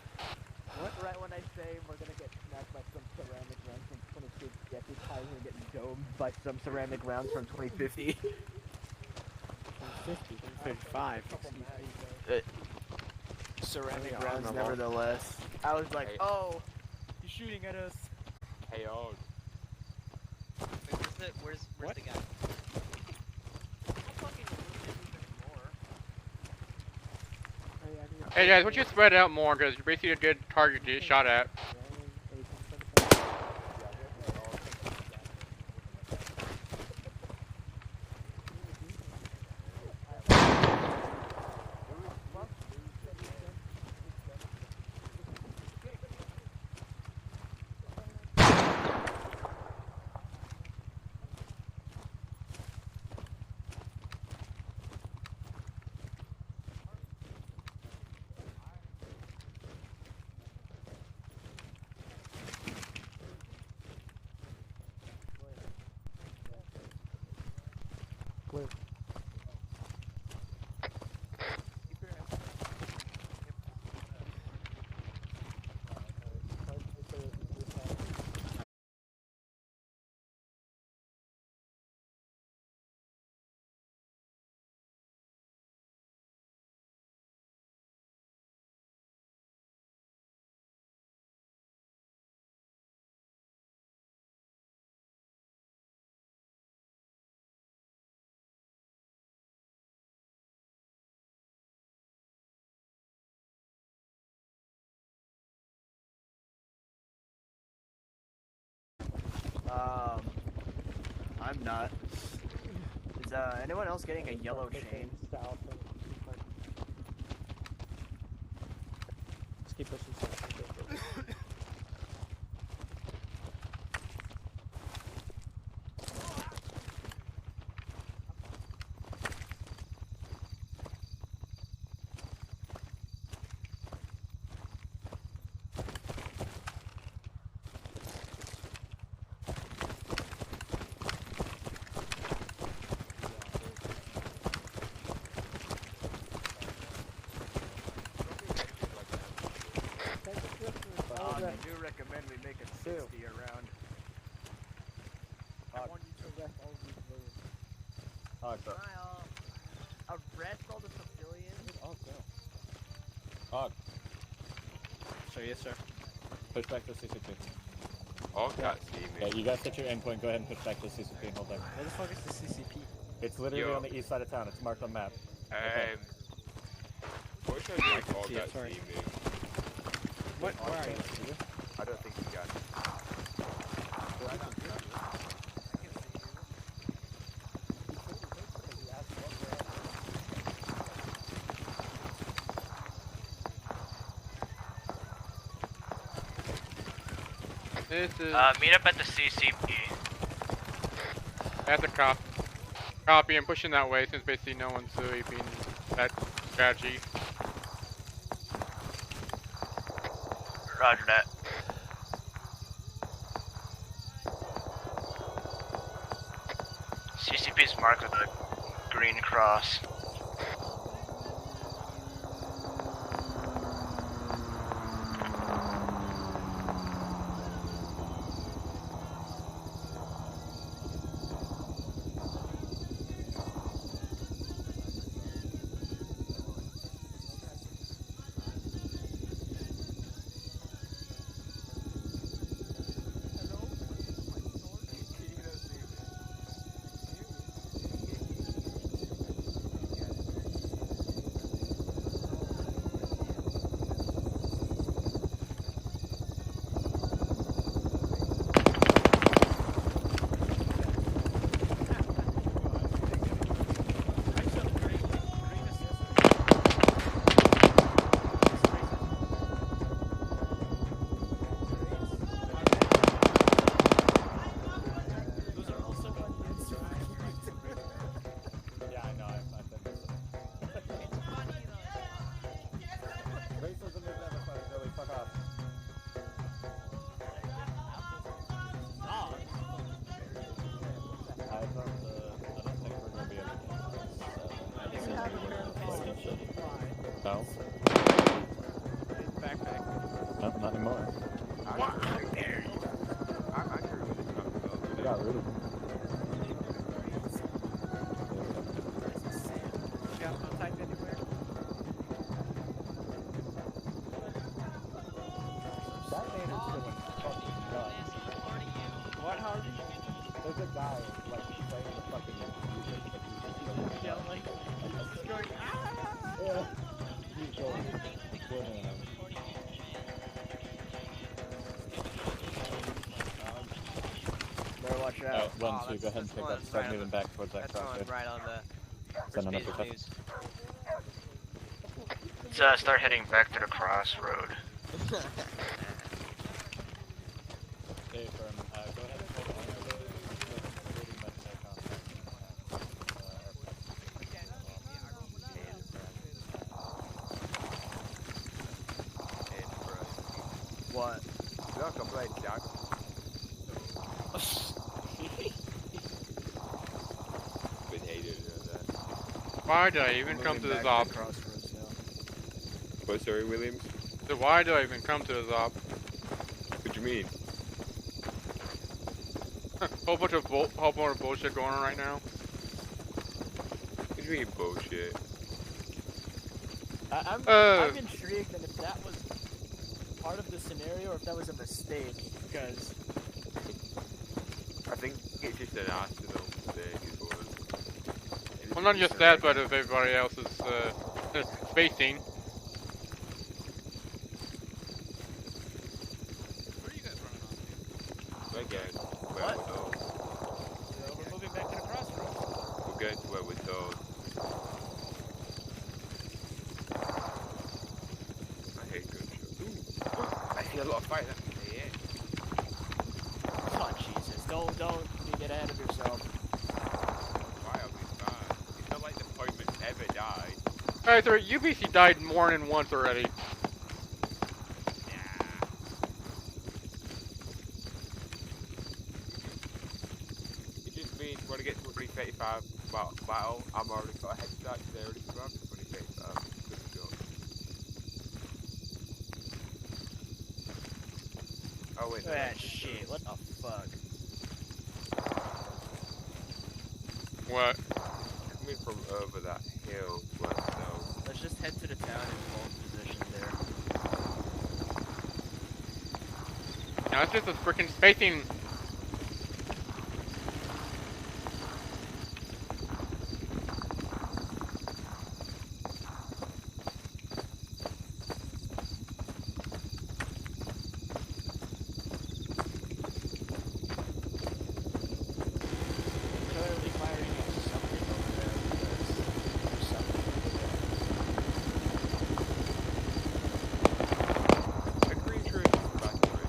Right when I say we're gonna get smacked by some ceramic rounds from 2050, Jackie Tyler getting domed by some ceramic rounds from 2050. 50, 55. Ceramic rounds, nevertheless. I was like, oh, he's shooting at us. Hey, oh. Wait, where's the guy? Hey guys, why don't you spread out more, because you're basically a good target to get shot at. I'm not. Is anyone else getting a yellow chain? Let's keep pushing south. I do recommend we make it 60 around. I want you to arrest all these civilians. Arrest all the civilians? Og. Sir, yes, sir. Push back to CCP. Oh, can't see me. Yeah, you guys set your endpoint. Go ahead and push back to CCP. Hold on. Where the fuck is the CCP? It's literally on the east side of town. It's marked on map. What should I do if all got sorry. see me? What? Where are you? I don't think you got it. This is Meet up at the CCP. at the copy. I'm pushing that way since basically no one's sweeping that strategy. Roger that. CCP's marked with a green cross. Oh. Backpack. No, not anymore. What? There you go. I agree with this concept. I got rid of them. Got no type anywhere? That man is gonna fucking nuts. What, Harvey? There's a guy like playing the fucking music, but he's just going Yeah, like, he's going, ah! Yeah. He's going bananas. Better watch out. Alright, 1, 2, go ahead and pick up. Start moving back towards that crossroad. Right on the Send first another page of pickup. news. Let's start heading back to the crossroad. Hey, firm, go ahead and hold on. Pretty much no contact. What? You like a blade, Jack? Been hated on that. Why did I even come to this op? What, sorry, Williams? So why do I even come to this op? What do you mean? Whole bunch of bullshit going on right now. What do you mean bullshit? I'm intrigued that if that was part of the scenario or if that was a mistake, because I think it's just an accidental mistake as well. Well, not just that, but if everybody else is spacing. We're going to where we're told. We're moving back to the crossroads. We're going to where we're told. I hate gunshots. Ooh. I hear a lot of fighting up in the air. oh Jesus, don't you get ahead of yourself. Why are we fine? It's not like the appointment ever died. Alright, so UBC died more than once already. It just means when I get to a 335 battle, I'm already got a head start because I already survived the 2035. Good to go. Oh wait, no. Ah, shit, what the fuck? What? Coming from over that hill towards south. Let's just head to the town and hold position there. Now it's just a freaking spacing. Clearly firing at something over there because there's something over there. A green tree factory.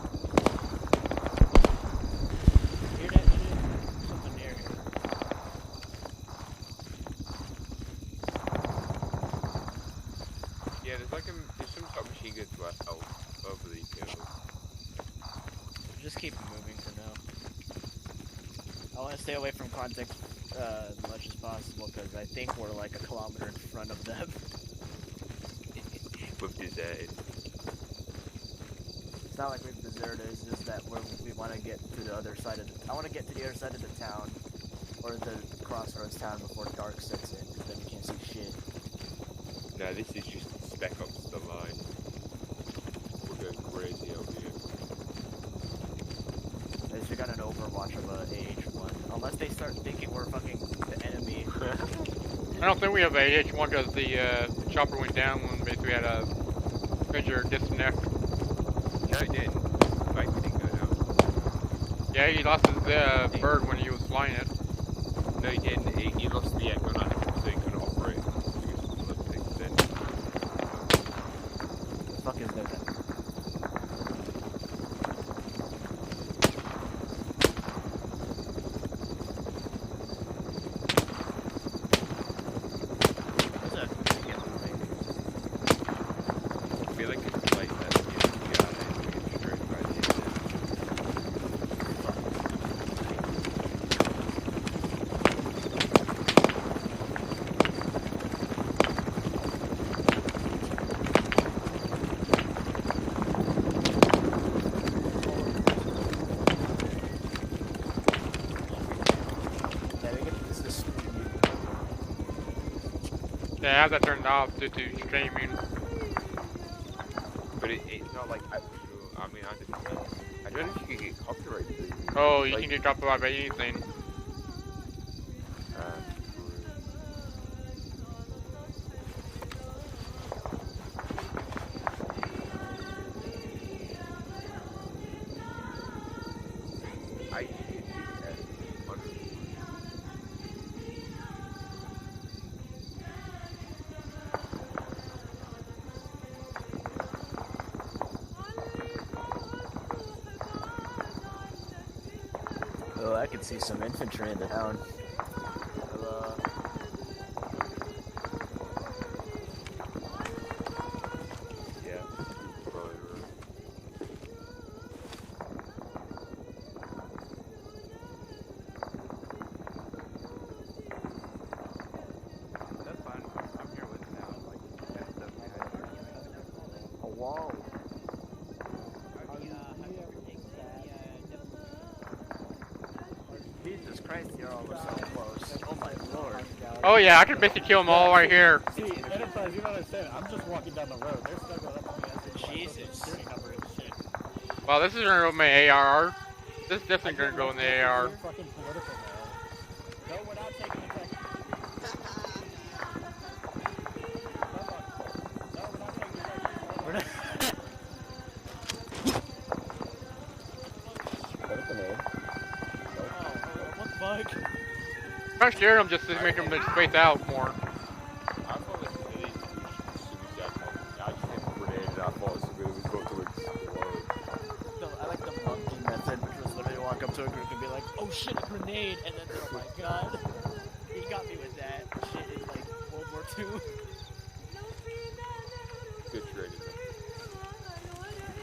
Hear that shit? Something near here. Yeah, there's like there's some sort of machine gun to our south over these hills. Just keep moving for now. I want to stay away from contact as much as possible because I think we're like a kilometer in front of them. We've deserted. It's not like we've deserted, it's just that we want to get to the other side of the... I want to get to the other side of the town, or the crossroads town before dark sets in, because then you can't see shit. No, this is just spec up to the line. We're going crazy out here. At least we got an overwatch of a AH-1. Unless they start thinking we're fucking the enemy. I don't think we have a AH-1 because the chopper went down when basically had a major disconnect. No, it didn't. Bike didn't go down. Yeah, he lost his bird when he was flying it. No, he didn't. He lost the egg on that, so he couldn't operate. He was lifting then. The fuck is that? I feel like it's like that. Yeah, I have that turned off due to streaming. But it's not like actual. I mean, I don't know if you can get copyright. Oh, you Like- can get copyright by anything. Oh, I can see some infantry in the town. Yeah. That's fine. I'm here with now. Like, that stuff behind Oh, whoa. Jesus Christ, you're all so close. Oh my lord. Oh yeah, I can basically kill them all right here. See, Enterprise, you know what I'm saying? I'm just walking down the road. They're snuggling up on me. I see Jesus. security number and shit. Well, this is gonna go with my AR. This is definitely gonna go in the AR. Fucking political now. No, we're not taking the tech. No, we're not taking the tech. We're not. What the fuck? I'm scaring them just to make them space out more. I thought this was really stupid Jackal. I just hit a grenade and I thought it was going to explode. No, I like the monkey method, which was literally walk up to a group and be like, oh shit, a grenade, and then, oh my god. He got me with that shit in like World War II. Good trade.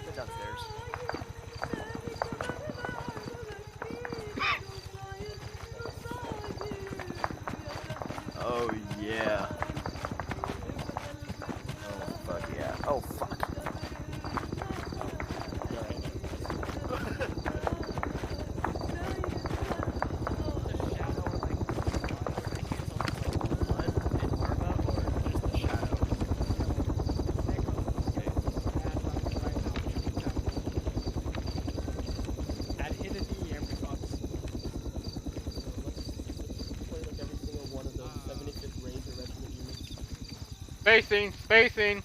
Go downstairs. Oh yeah. Oh fuck yeah. Oh fuck. Spacing.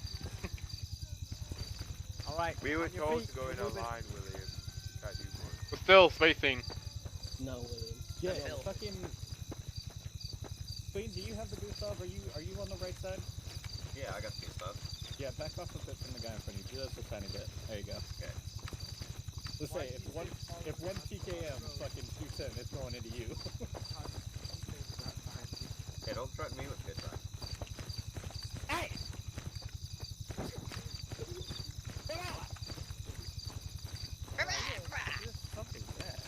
Alright. We were told to go in a line, William. Can't do more. But still spacing. No, William. Yeah, fucking. Queen, do you have the Gustav? Are you on the right side? Yeah, I got the stuff. Yeah, back off a bit from the guy in front of you. Just a tiny bit. There you go. Okay. Let's say if one TKM fucking shoots in, it's going into you. Hey, don't threaten me with good time. Hey! Something bad.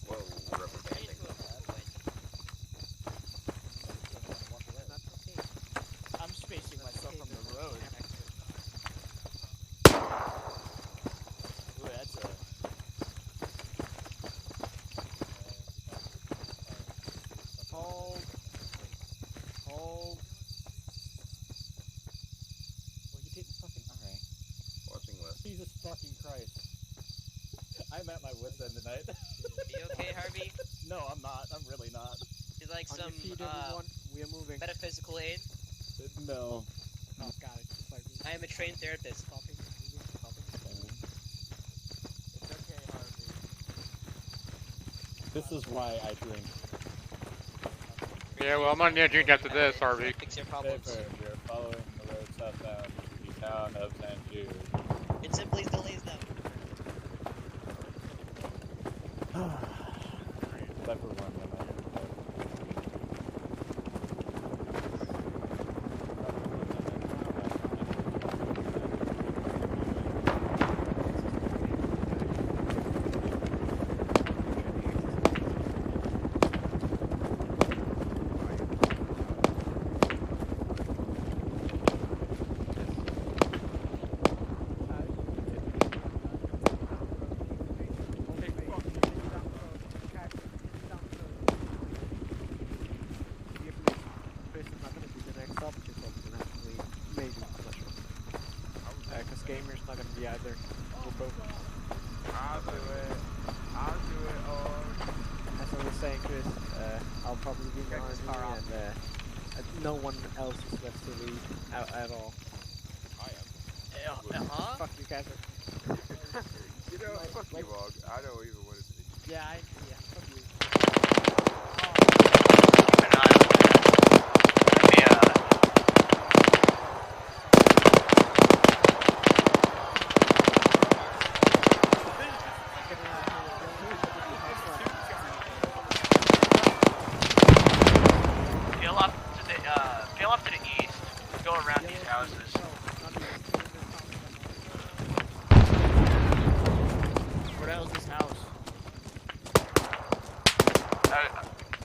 Whoa, rubber banding. I'm spacing myself from the road. Ooh, that's a... Hold. Hold. Well, you didn't fucking. Alright. Watching list. Jesus fucking Christ. I'm at my wit's end tonight. You okay, Harvey? No, I'm not. I'm really not. You'd like On your some feet, everyone. We are moving. metaphysical aid? No. Oh god, it's just like I am a trained therapist. stopping, moving, stopping. It's okay, Harvey. This is why I drink. Yeah, well, I'm gonna need a drink after this, Harvey. Fix your problems. Paper, you're following the road southbound to the town of Sanju. It simply delays them. Except for one when I gamer's not gonna be either. We're both. I'll do it. I'll do it. Oh. As I was saying, Chris, I'll probably be in the army, and no one else is left to lead at all. I am. Fuck you, Cather. You know, fuck you, Mog. I don't even want to be. Yeah, fuck you. Peel off to the east. Go around these houses. Where the hell is this house?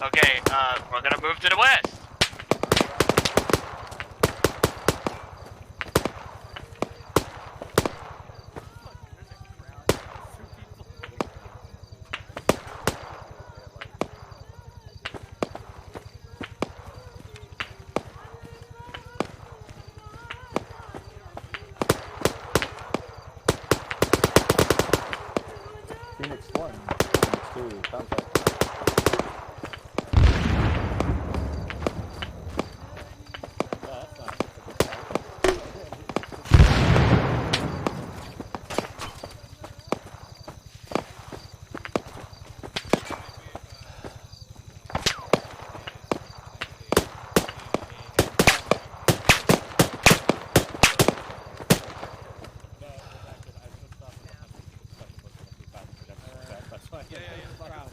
Okay, we're gonna move to the west. Phoenix 1, Phoenix 2, contact. That's not a good start.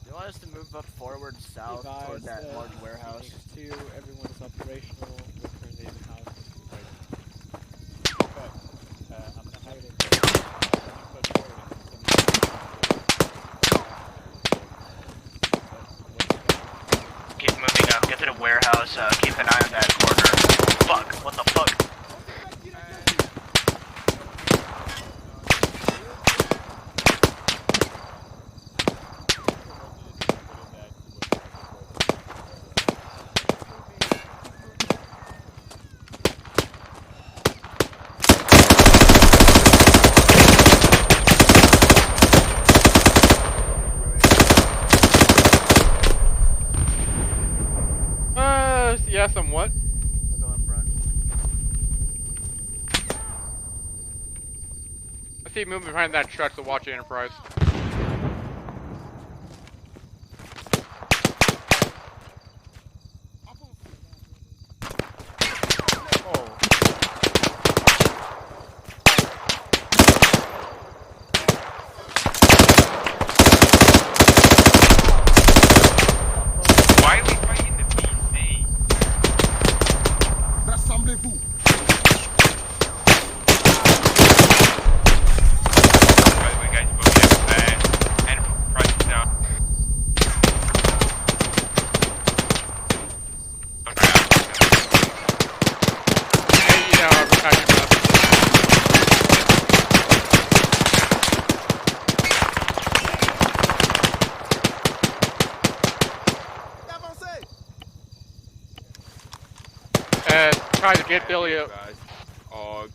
You want us to move up forward south toward that large warehouse? Phoenix 2, everyone is operational. We're currently in the house. I'm gonna hide it. Keep moving up. Get to the warehouse. Keep an eye on that corner. Fuck. What the fuck? Yeah, somewhat. I'll go in front. I see movement behind that truck, so watch the Enterprise. Why are we fighting the PC? Rassemblez-vous. By the way, guys, but we have Enterprise now. Try to get Billy up. Guys, Og,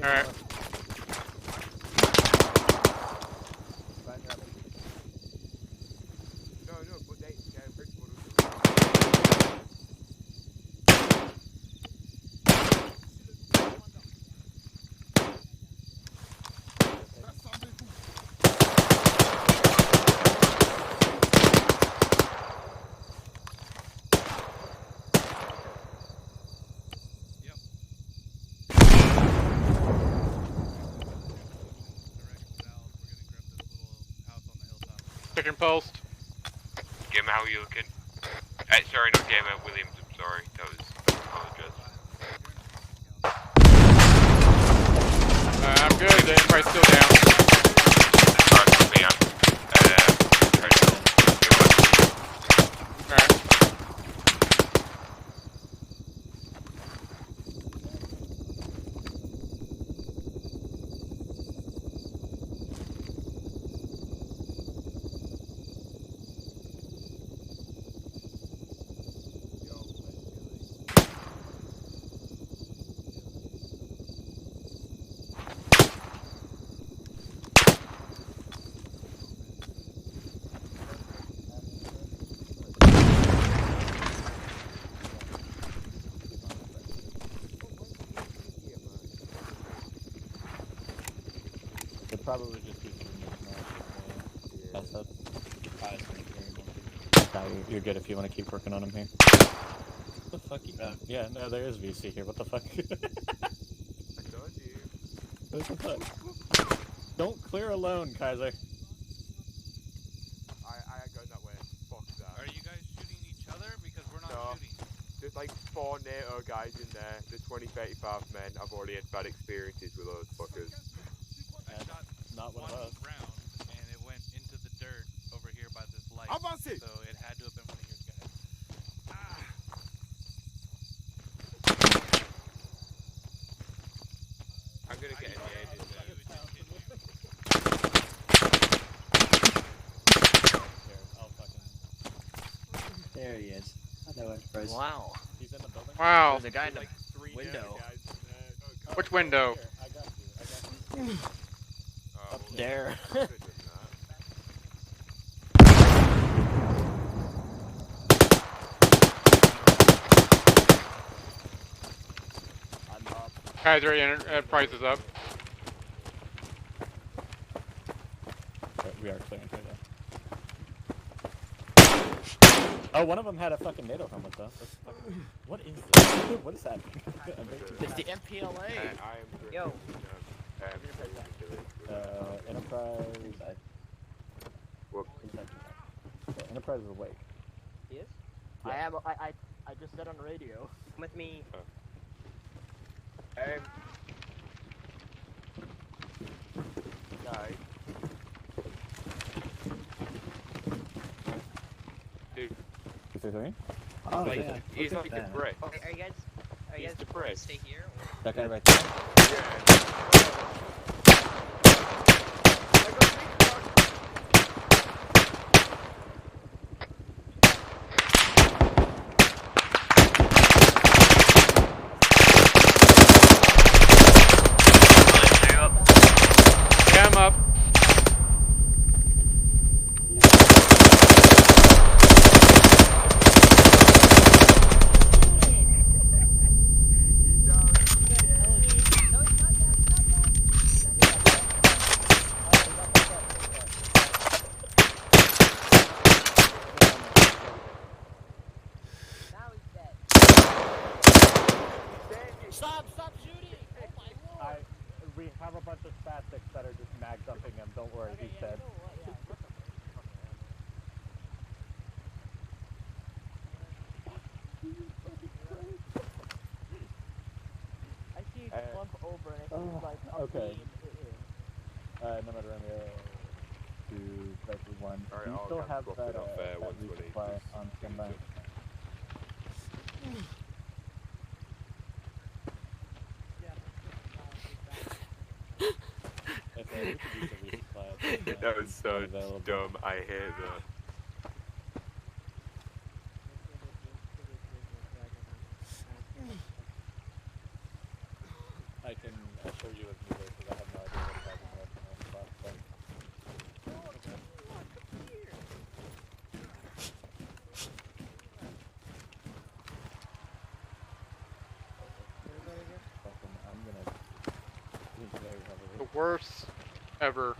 Alright. Second post. Gamer, how are you looking? Sorry, not Gamer, Williams, I'm sorry. That was I'm good. The Enterprise still down. Alright, put me on. Alright. It'd probably just be for mess up. You're good if you want to keep working on him here. What the fuck? Yeah, no, there is VC here. What the fuck? I told you. What the fuck? Don't clear alone, Kaiser. I ain't going that way. Fuck that. Are you guys shooting each other? Because we're not No. shooting. There's like 4 NATO guys in there. There's 2035 men. I've already had bad experiences with those fuckers. I shot not one of us. round, and it went into the dirt over here by this light. Avance! So it had to have been one of your guys. I'm gonna get in the edges there. There he is. Hello, Enterprise. Wow. He's in the building. Wow. There's a guy in the window. Which window? Here, I got you. Up there. I'm up. Kaiser Enterprise is up. We are clearing here, though. Oh, one of them had a fucking NATO helmet, though. What is this? What is happening? It's the MPLA. Yo. Enterprise. What? Enterprise is awake. He is? Yeah. I just said on the radio. Come with me. Guys. Dude. Is there something? Oh, yeah. He's like depressed. Okay, are you guys He's going to depressed. stay here? Or? That guy right there. Yeah, I'm up. Stop shooting! Oh my lord! We have a bunch of spastics that are just mag dumping him. Don't worry, he's dead. I see you slump over and I see like a okay. beam hit him. Nomad Romeo to Viper 1. Alright, Do you I'll still have drop that, it off there that 120, resupply just on standby? That was so dumb. I hate that. I can assure you of neither because I have no idea what's happening left in the spot. But... I'm gonna very heavily. The worst ever.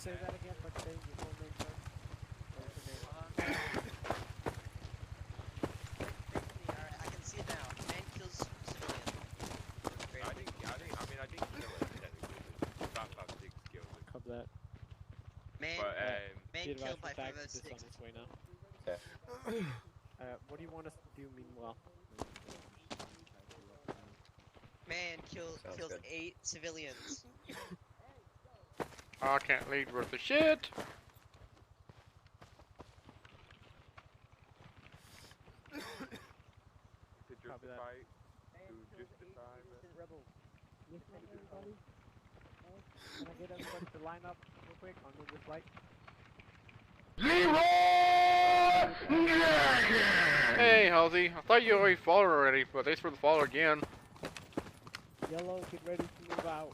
Say that again, but say your full name first. Alright, I can see it now. Man kills civilian. I didn't kill it, technically. Be Man advised killed for by taxi is 506. on its way now. Okay. What do you want us to do meanwhile? Man Sounds kills good. 8 civilians. I can't lead worth a shit. To justify, Rebel. Listen, everybody. Can I get everybody to line up real quick on this light? Hey, Halsey. I thought you already followed already, but thanks for the follow again. Yellow, get ready to move out.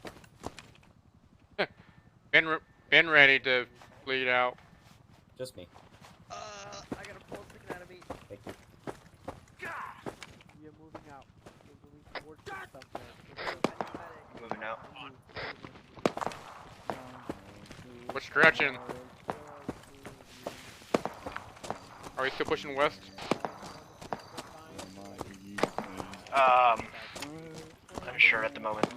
Been ready to bleed out. Just me. I got a pulse sticking out of me. Thank you. We are moving out. We're moving towards somewhere. Moving out. We're stretching. Are we still pushing west? Unsure at the moment.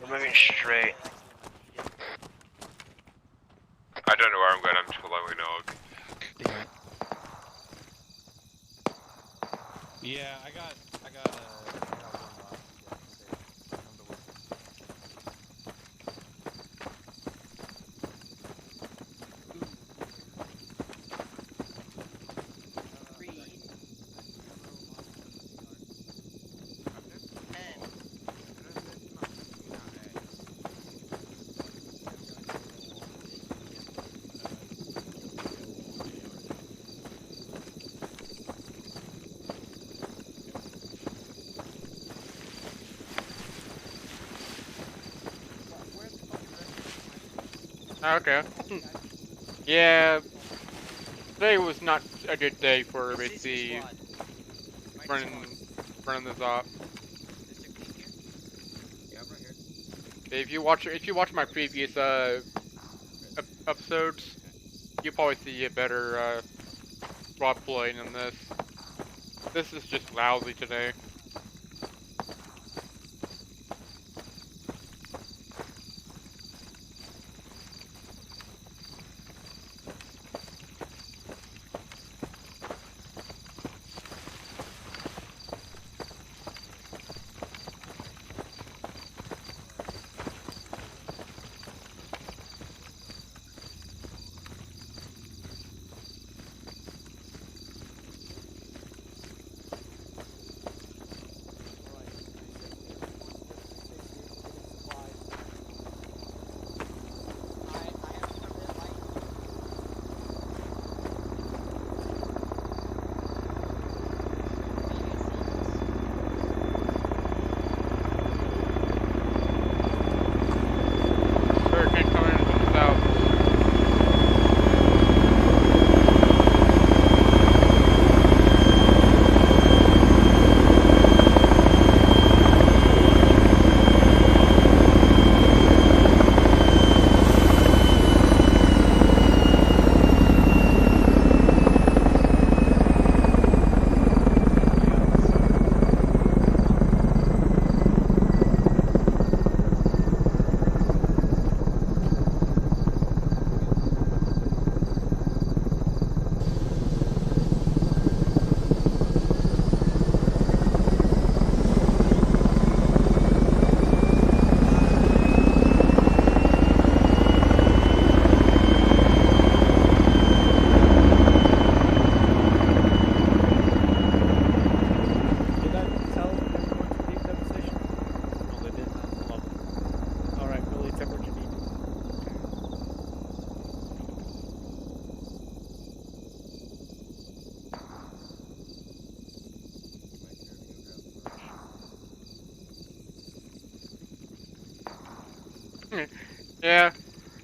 We're moving straight. I don't know where I'm going, I'm just following Og. Yeah, I got Okay. Yeah. Today was not a good day for basically running this off. Yeah, I'm right here. If you watch my previous episodes, you'll probably see a better role playing than this. This is just lousy today. Hurricane coming in from the south. Yeah,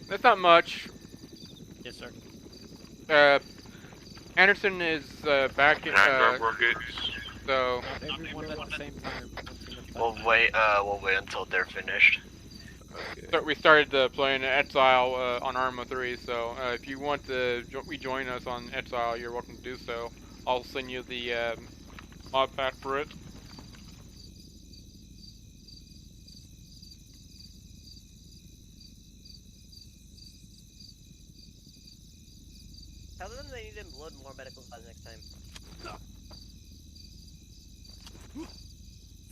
that's not much. Yes, sir. Anderson is back in. So. Everyone at the same time. We'll wait until they're finished. So we started playing Exile on Arma 3, so if you want to rejoin us on Exile, you're welcome to do so. I'll send you the mod pack for it. Tell them they need to load more medical supplies next time.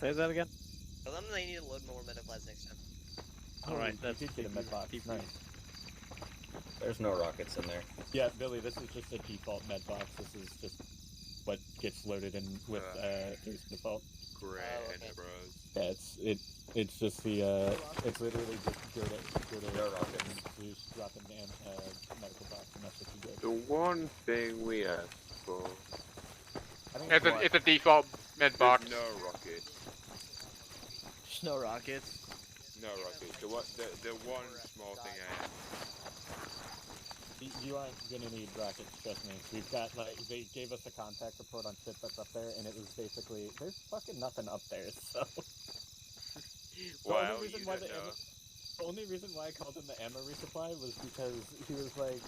Say that again. Tell them they need to load more medical supplies next time. Alright, that's did get a med box. Nice. There's no rockets in there. Yeah, Billy, this is just a default med box. This is just what gets loaded in with base default. Great, okay. bros. Yeah, it's just the it's literally just go to rocket and just drop in medical box and that's what you get. The one thing we asked for. It's a default med box. No rockets. There's no rockets. No rockets. The one small thing I asked. You aren't gonna need rockets, trust me. We've got they gave us a contact report on shit that's up there, and it was basically there's fucking nothing up there. So Wow, the only reason why I called him the ammo resupply was because he was like,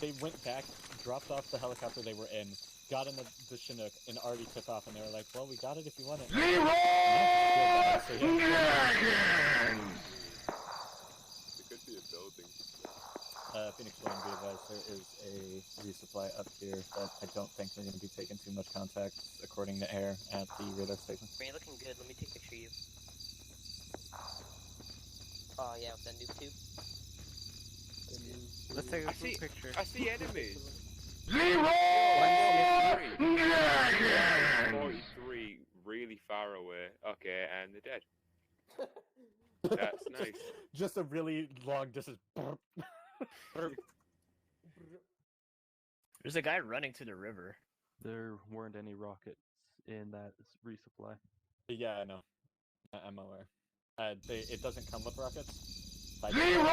they went back, dropped off the helicopter they were in, got in the Chinook, and already took off, and they were like, well, we got it if you want it. So, yeah. It could be a building. Phoenix 1, be advised, there is a resupply up here that I don't think they're going to be taking too much contact, according to air, at the radar station. You're looking good. Let me take a picture of you. Oh yeah, with that noob tube. Let's take a group picture. I see enemies. 43 really far away. Okay, and they're dead. That's nice. Just a really long distance. There's a guy running to the river. There weren't any rockets in that resupply. Yeah, I know. I'm aware. It doesn't come with rockets. They up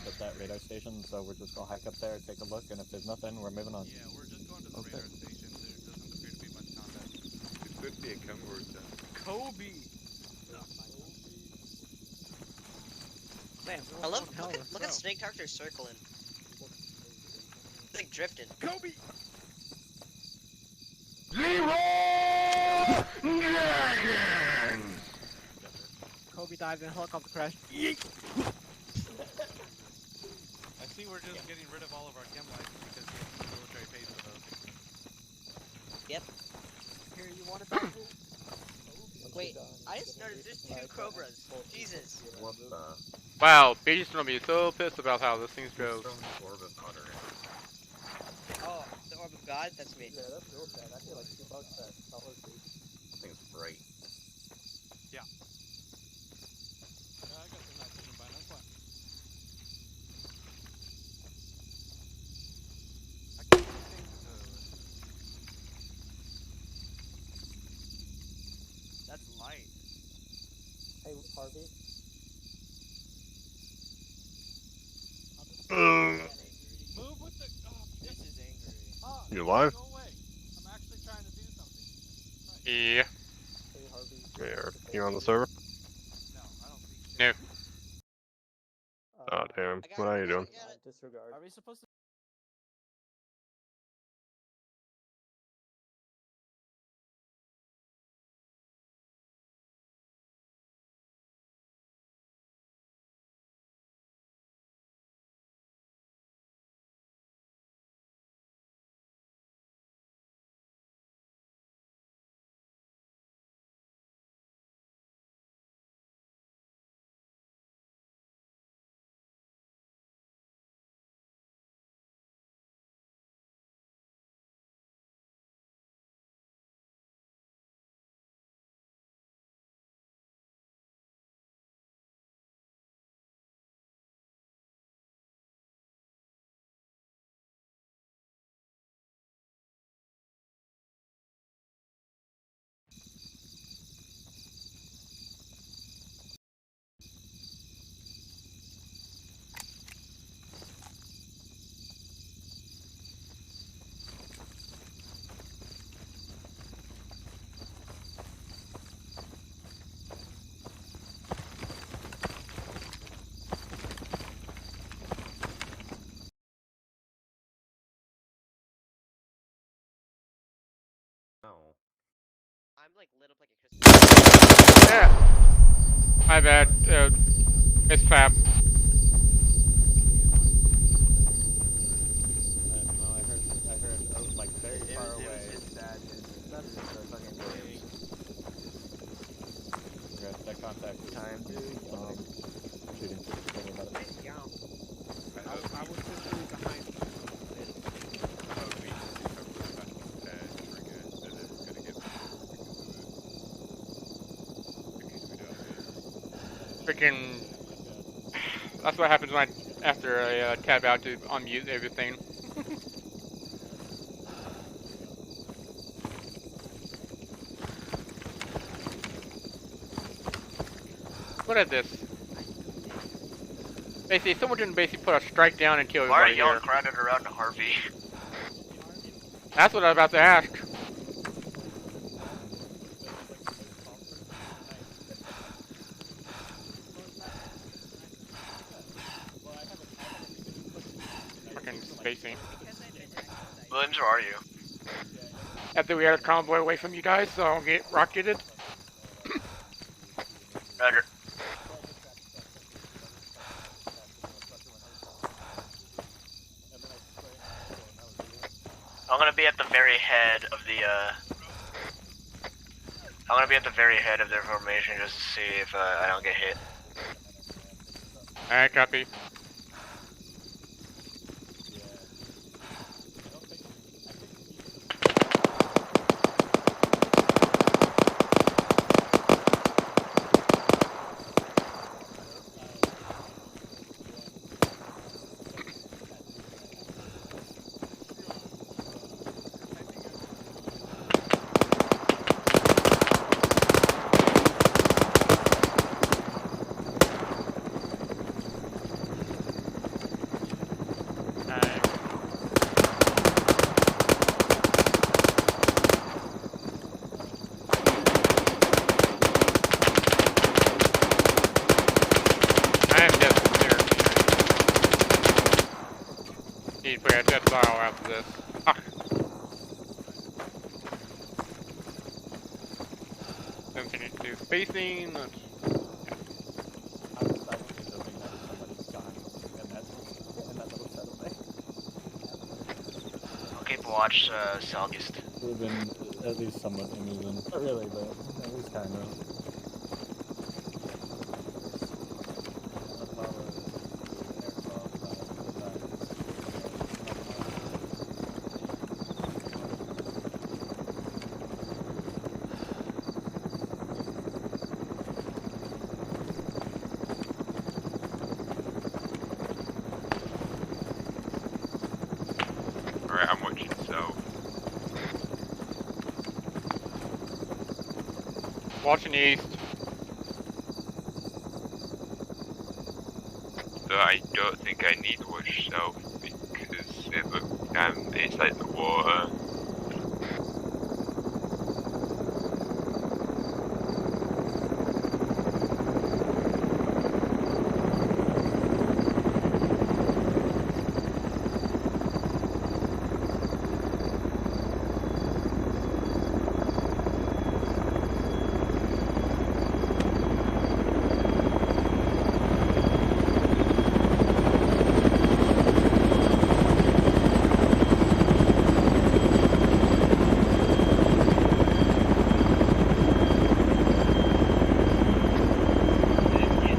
at that radar station, so we're just gonna hike up there, take a look, and if there's nothing, we're moving on. Yeah, we're just going to the radar station. There doesn't appear to be much contact. It could be a camera then. Kobe! Man, I love. Look at Snake Tartar circling. It's like drifting. Kobe! Kobe died in a helicopter crash. I see we're just getting rid of all of our chem lights because the military pays for those. Yep. Here, you want it back? Wait, I just noticed there's 2 Cobras. Jesus. What the? Wow, Beach's gonna be so pissed about how this thing goes. Orb of Otter in. Oh, the Orb of God? That's me. Yeah, that's real bad. I feel like $2 that color, dude. This thing's bright. Yeah. I guess they're not pushing by, that's fine. I can't think That's light. Hey, Harvey. Move with the. Oh, This is angry. oh, You live? Go away. I'm actually trying to do something. Yeah. Hey, Harvey. Yeah, you on the server? No, I don't think No. Oh, damn. What are you doing? Disregard. Are we supposed to? I'm like lit up like a Christmas. Yeah. My bad. Misclap. freaking. That's what happens when after I tab out to unmute everything. Look at this. Basically, someone didn't basically put a strike down and kill Why are everybody y'all here. crowded around Harvey? That's what I was about to ask. Fucking spacing. Williams, where are you? After we had a convoy away from you guys, so I'll get rocketed. Roger. I'm gonna be at the very head of the, I'm gonna be at the very head of their formation just to see if, I don't get hit. Alright, copy. Need to put a dead style after this. Ah. Don't need to do spacing. I'll keep watch, Southeast. Would have been at least somewhat uneven. Not really, but at least kind of. Alright, I'm watching south. Watching east. So I don't think I need to watch south because it's like the water.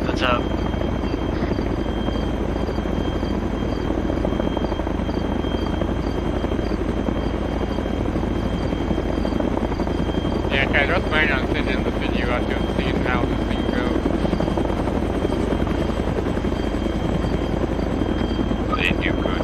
What's up? Yeah, okay, I just planning on sending the video out to him, seeing how this thing goes. Well, they do go now.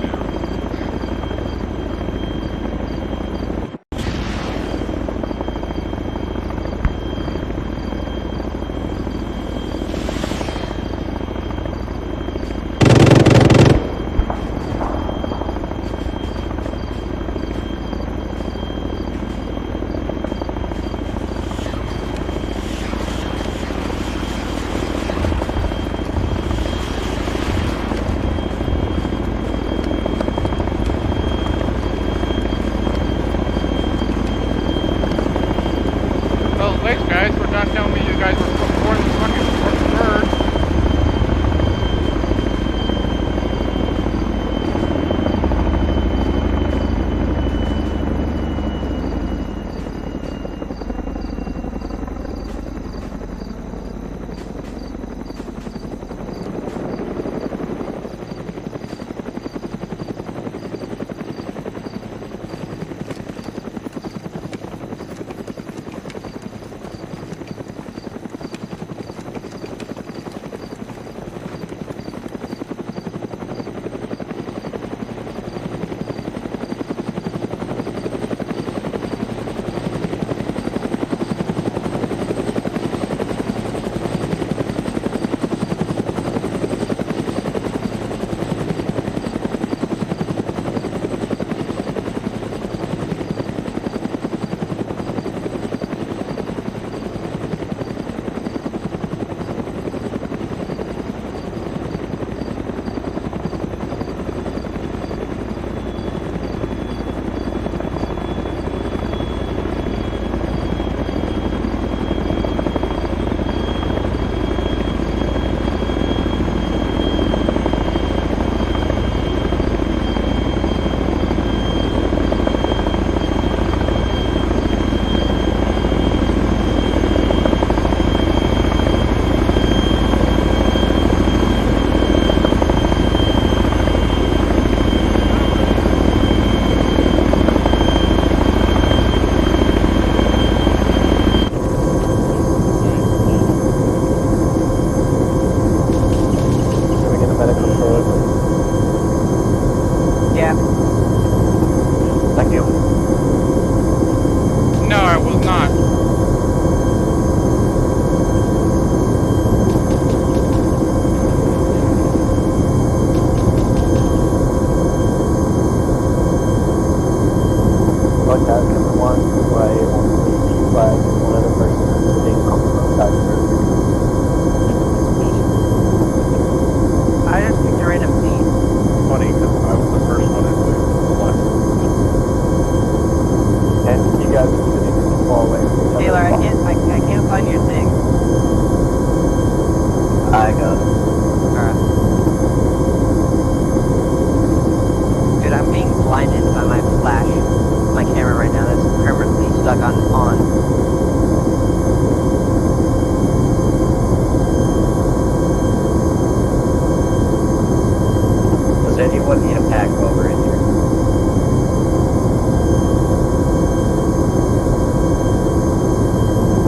said you wouldn't need a pack while we're in here.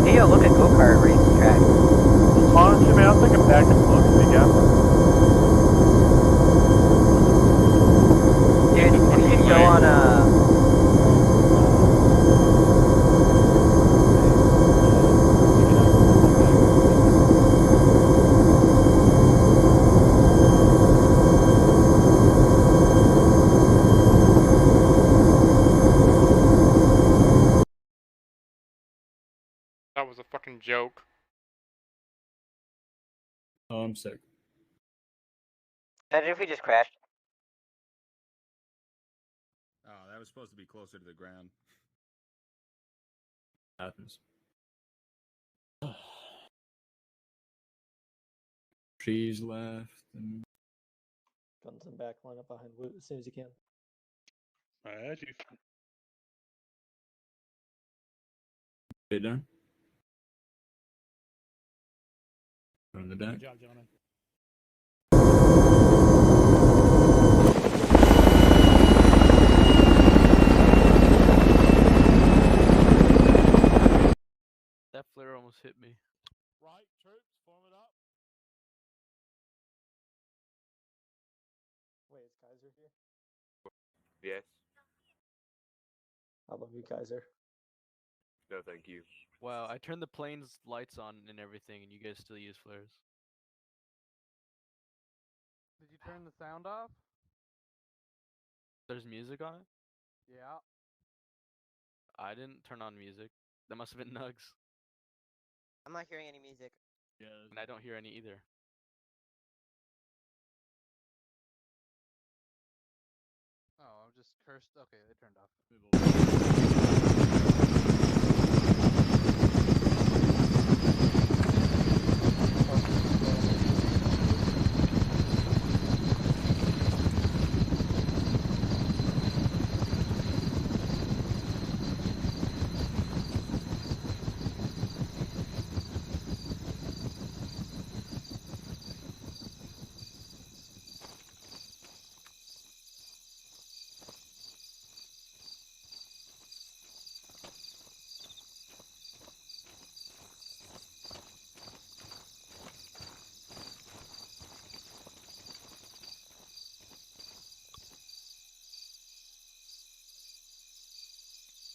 Hey, yo, look at go-kart race track. Honestly, man, I'll take a pack of smokes if you got one. Dude, if you could go on a... That was a fucking joke. Oh, I'm sick. Imagine if we just crashed. Oh, that was supposed to be closer to the ground. Happens. Trees left. And... Guns in back, line up behind Woot as soon as you can. Alright, you. Get done. On the deck. Good job, gentlemen. That flare almost hit me. Right, troops, form it up. Wait, is Kaiser here? Yes. I love you, Kaiser. No, thank you. Wow, I turned the plane's lights on and everything, and you guys still use flares. Did you turn the sound off? There's music on it? Yeah. I didn't turn on music. That must have been Nugs. I'm not hearing any music. Yeah. And I don't hear any either. Oh, I'm just cursed. Okay, they turned off.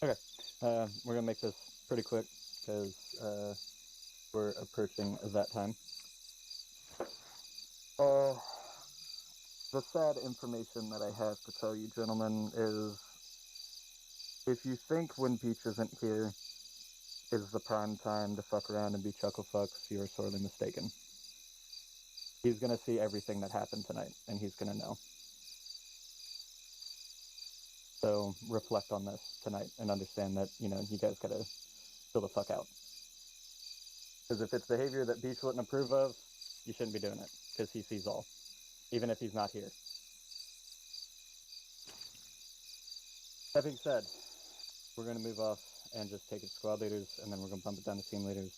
Okay, we're gonna make this pretty quick because we're approaching that time. The sad information that I have to tell you, gentlemen, is if you think when Peach isn't here is the prime time to fuck around and be chuckle fucks, you are sorely mistaken. He's gonna see everything that happened tonight, and he's gonna know. So reflect on this tonight and understand that, you know, you guys gotta chill the fuck out. Because if it's behavior that Beach wouldn't approve of, you shouldn't be doing it, because he sees all, even if he's not here. That being said, we're gonna move off and just take it to squad leaders, and then we're gonna bump it down to team leaders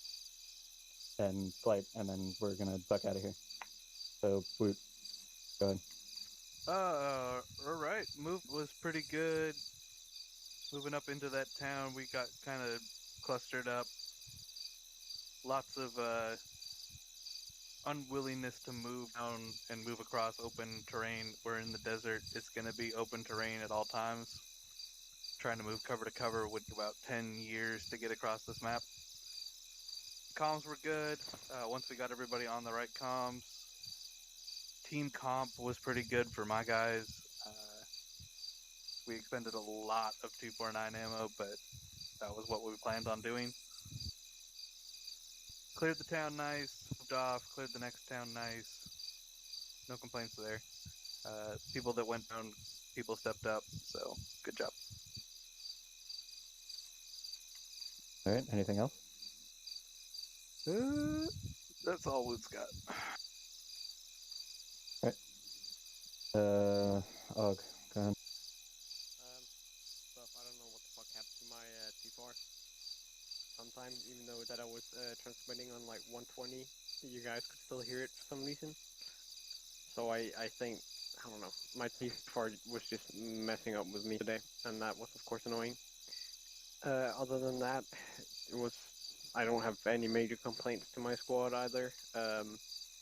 and flight, and then we're gonna buck out of here. So, Woot, go ahead. Alright. Move was pretty good. Moving up into that town, we got kind of clustered up. Lots of unwillingness to move down and move across open terrain. We're in the desert. It's going to be open terrain at all times. Trying to move cover to cover would about 10 years to get across this map. Comms were good. Once we got everybody on the right comms. Team comp was pretty good for my guys. We expended a lot of 249 ammo, but that was what we planned on doing. Cleared the town nice, moved off, cleared the next town nice. No complaints there. People that went down, people stepped up, so good job. Alright, anything else? That's all Woot's got. Alright. Og, go ahead. Stuff, I don't know what the fuck happened to my T4. Sometimes, even though that I was transmitting on like 120, you guys could still hear it for some reason. So I think I don't know. My T4 was just messing up with me today, and that was of course annoying. Other than that, it was. I don't have any major complaints to my squad either.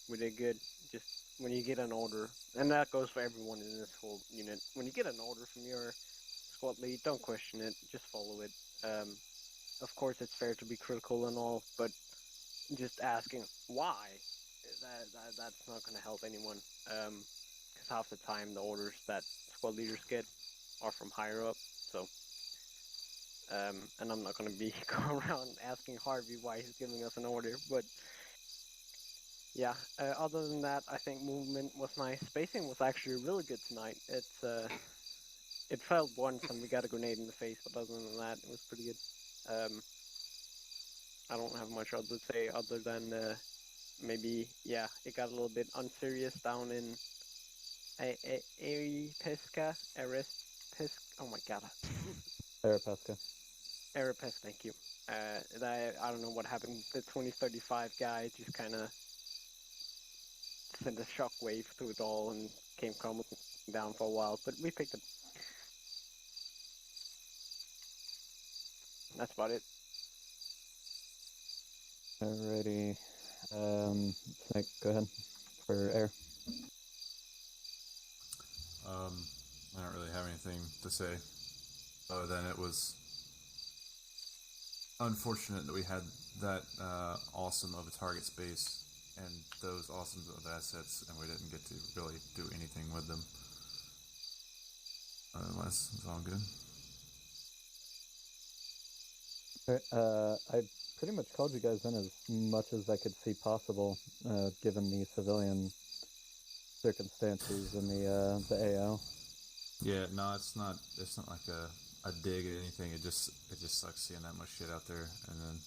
We did good. Just when you get an order, and that goes for everyone in this whole unit. When you get an order from your squad lead, don't question it. Just follow it. Of course, it's fair to be critical and all, but just asking why, that's not going to help anyone. Because half the time the orders that squad leaders get are from higher up. So, and I'm not going to be going around asking Harvey why he's giving us an order, but yeah. Other than that, I think movement was nice. Spacing was actually really good tonight. It failed once and we got a grenade in the face, but other than that, it was pretty good. I don't have much other to say other than maybe, yeah, it got a little bit unserious down in Aripesca. Oh my god. Aripesca. Aripesca, thank you. I don't know what happened. The 2035 guy just kind of sent a shockwave through it all and came crumbling down for a while, but we picked it. That's about it. Alrighty. Snake, go ahead for air. I don't really have anything to say other than it was unfortunate that we had that awesome of a target space and those awesome of assets, and we didn't get to really do anything with them. Otherwise, it's all good. I pretty much called you guys in as much as I could see possible, given the civilian circumstances in the AO. Yeah, no, it's not like a dig at anything. It just sucks seeing that much shit out there, and then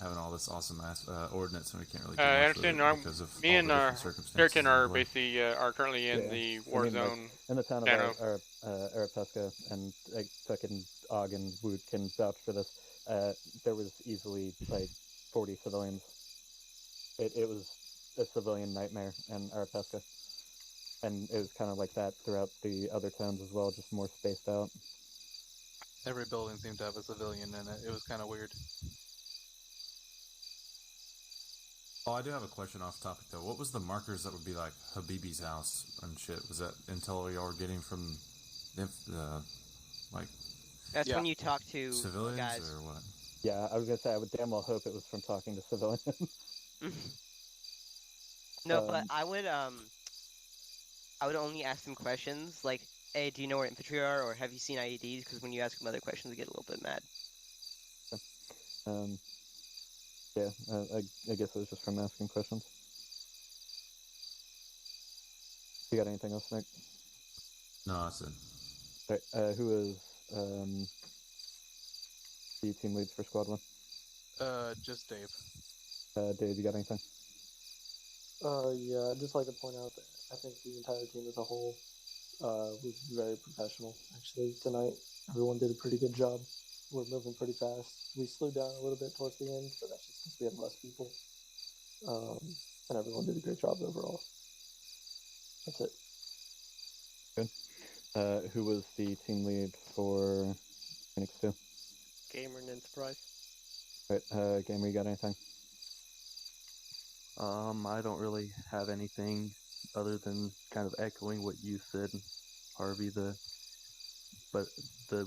having all this awesome ass ordnance, and we can't really do much with it because of me all and the different circumstances. Certain are basically are currently in the war zone. Like, in the town of Aripesca, and like fucking Og and Wood can vouch for this. There was easily like 40 civilians. It was a civilian nightmare in Aripesca. And it was kind of like that throughout the other towns as well, just more spaced out. Every building seemed to have a civilian in it. It was kind of weird. Oh, I do have a question off topic though. What was the markers that would be like Habibi's house and shit? Was that intel y'all were getting from like? That's when you talk to civilians guys. or what? Yeah, I was gonna say I would damn well hope it was from talking to civilians. No, but I would only ask them questions like, "Hey, do you know where infantry are?" or "Have you seen IEDs?" Because when you ask them other questions, they get a little bit mad. Yeah, I guess it was just from asking questions. You got anything else, Nick? No, that's it. Right, who is the team leads for Squad 1? Just Dave. Dave, you got anything? Yeah, I'd just like to point out that I think the entire team as a whole was very professional, actually, tonight. Everyone did a pretty good job. We're moving pretty fast. We slowed down a little bit towards the end, but that's just because we had less people. And everyone did a great job overall. That's it. Good. Who was the team lead for Phoenix 2? Gamer and Enterprise. Right, Gamer, you got anything? I don't really have anything other than kind of echoing what you said, Harvey.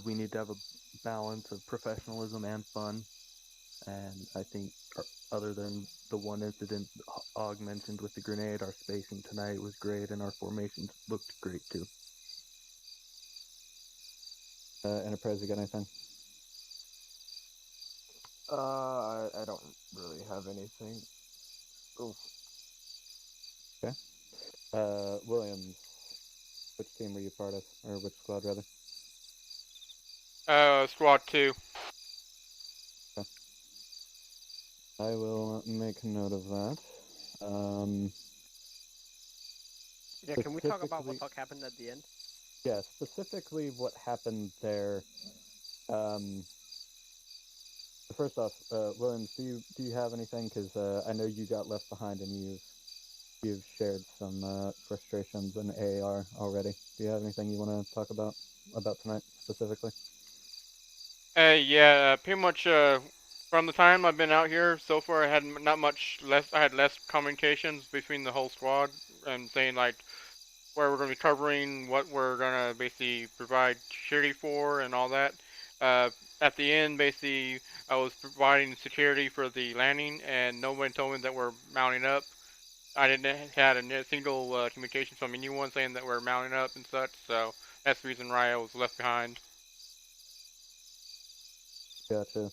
We need to have a balance of professionalism and fun, and I think other than the one incident Og mentioned with the grenade, our spacing tonight was great, and our formations looked great too. Enterprise, you got anything? I don't really have anything. Oof. Okay. Williams, which team were you part of, or which squad rather? Squad 2. Okay. I will make note of that. Yeah, can we talk about what happened at the end? Yeah, specifically what happened there. First off, Williams, do you have anything? Because I know you got left behind in Use. you've shared some frustrations in AAR already. Do you have anything you want to talk about tonight specifically? Yeah, pretty much. From the time I've been out here so far, I had not much less. I had less communications between the whole squad and saying like where we're going to be covering, what we're going to basically provide security for, and all that. At the end, basically, I was providing security for the landing, and nobody told me that we're mounting up. I didn't had a single communication from anyone saying that we're mounting up and such. So that's the reason why I was left behind. Gotcha.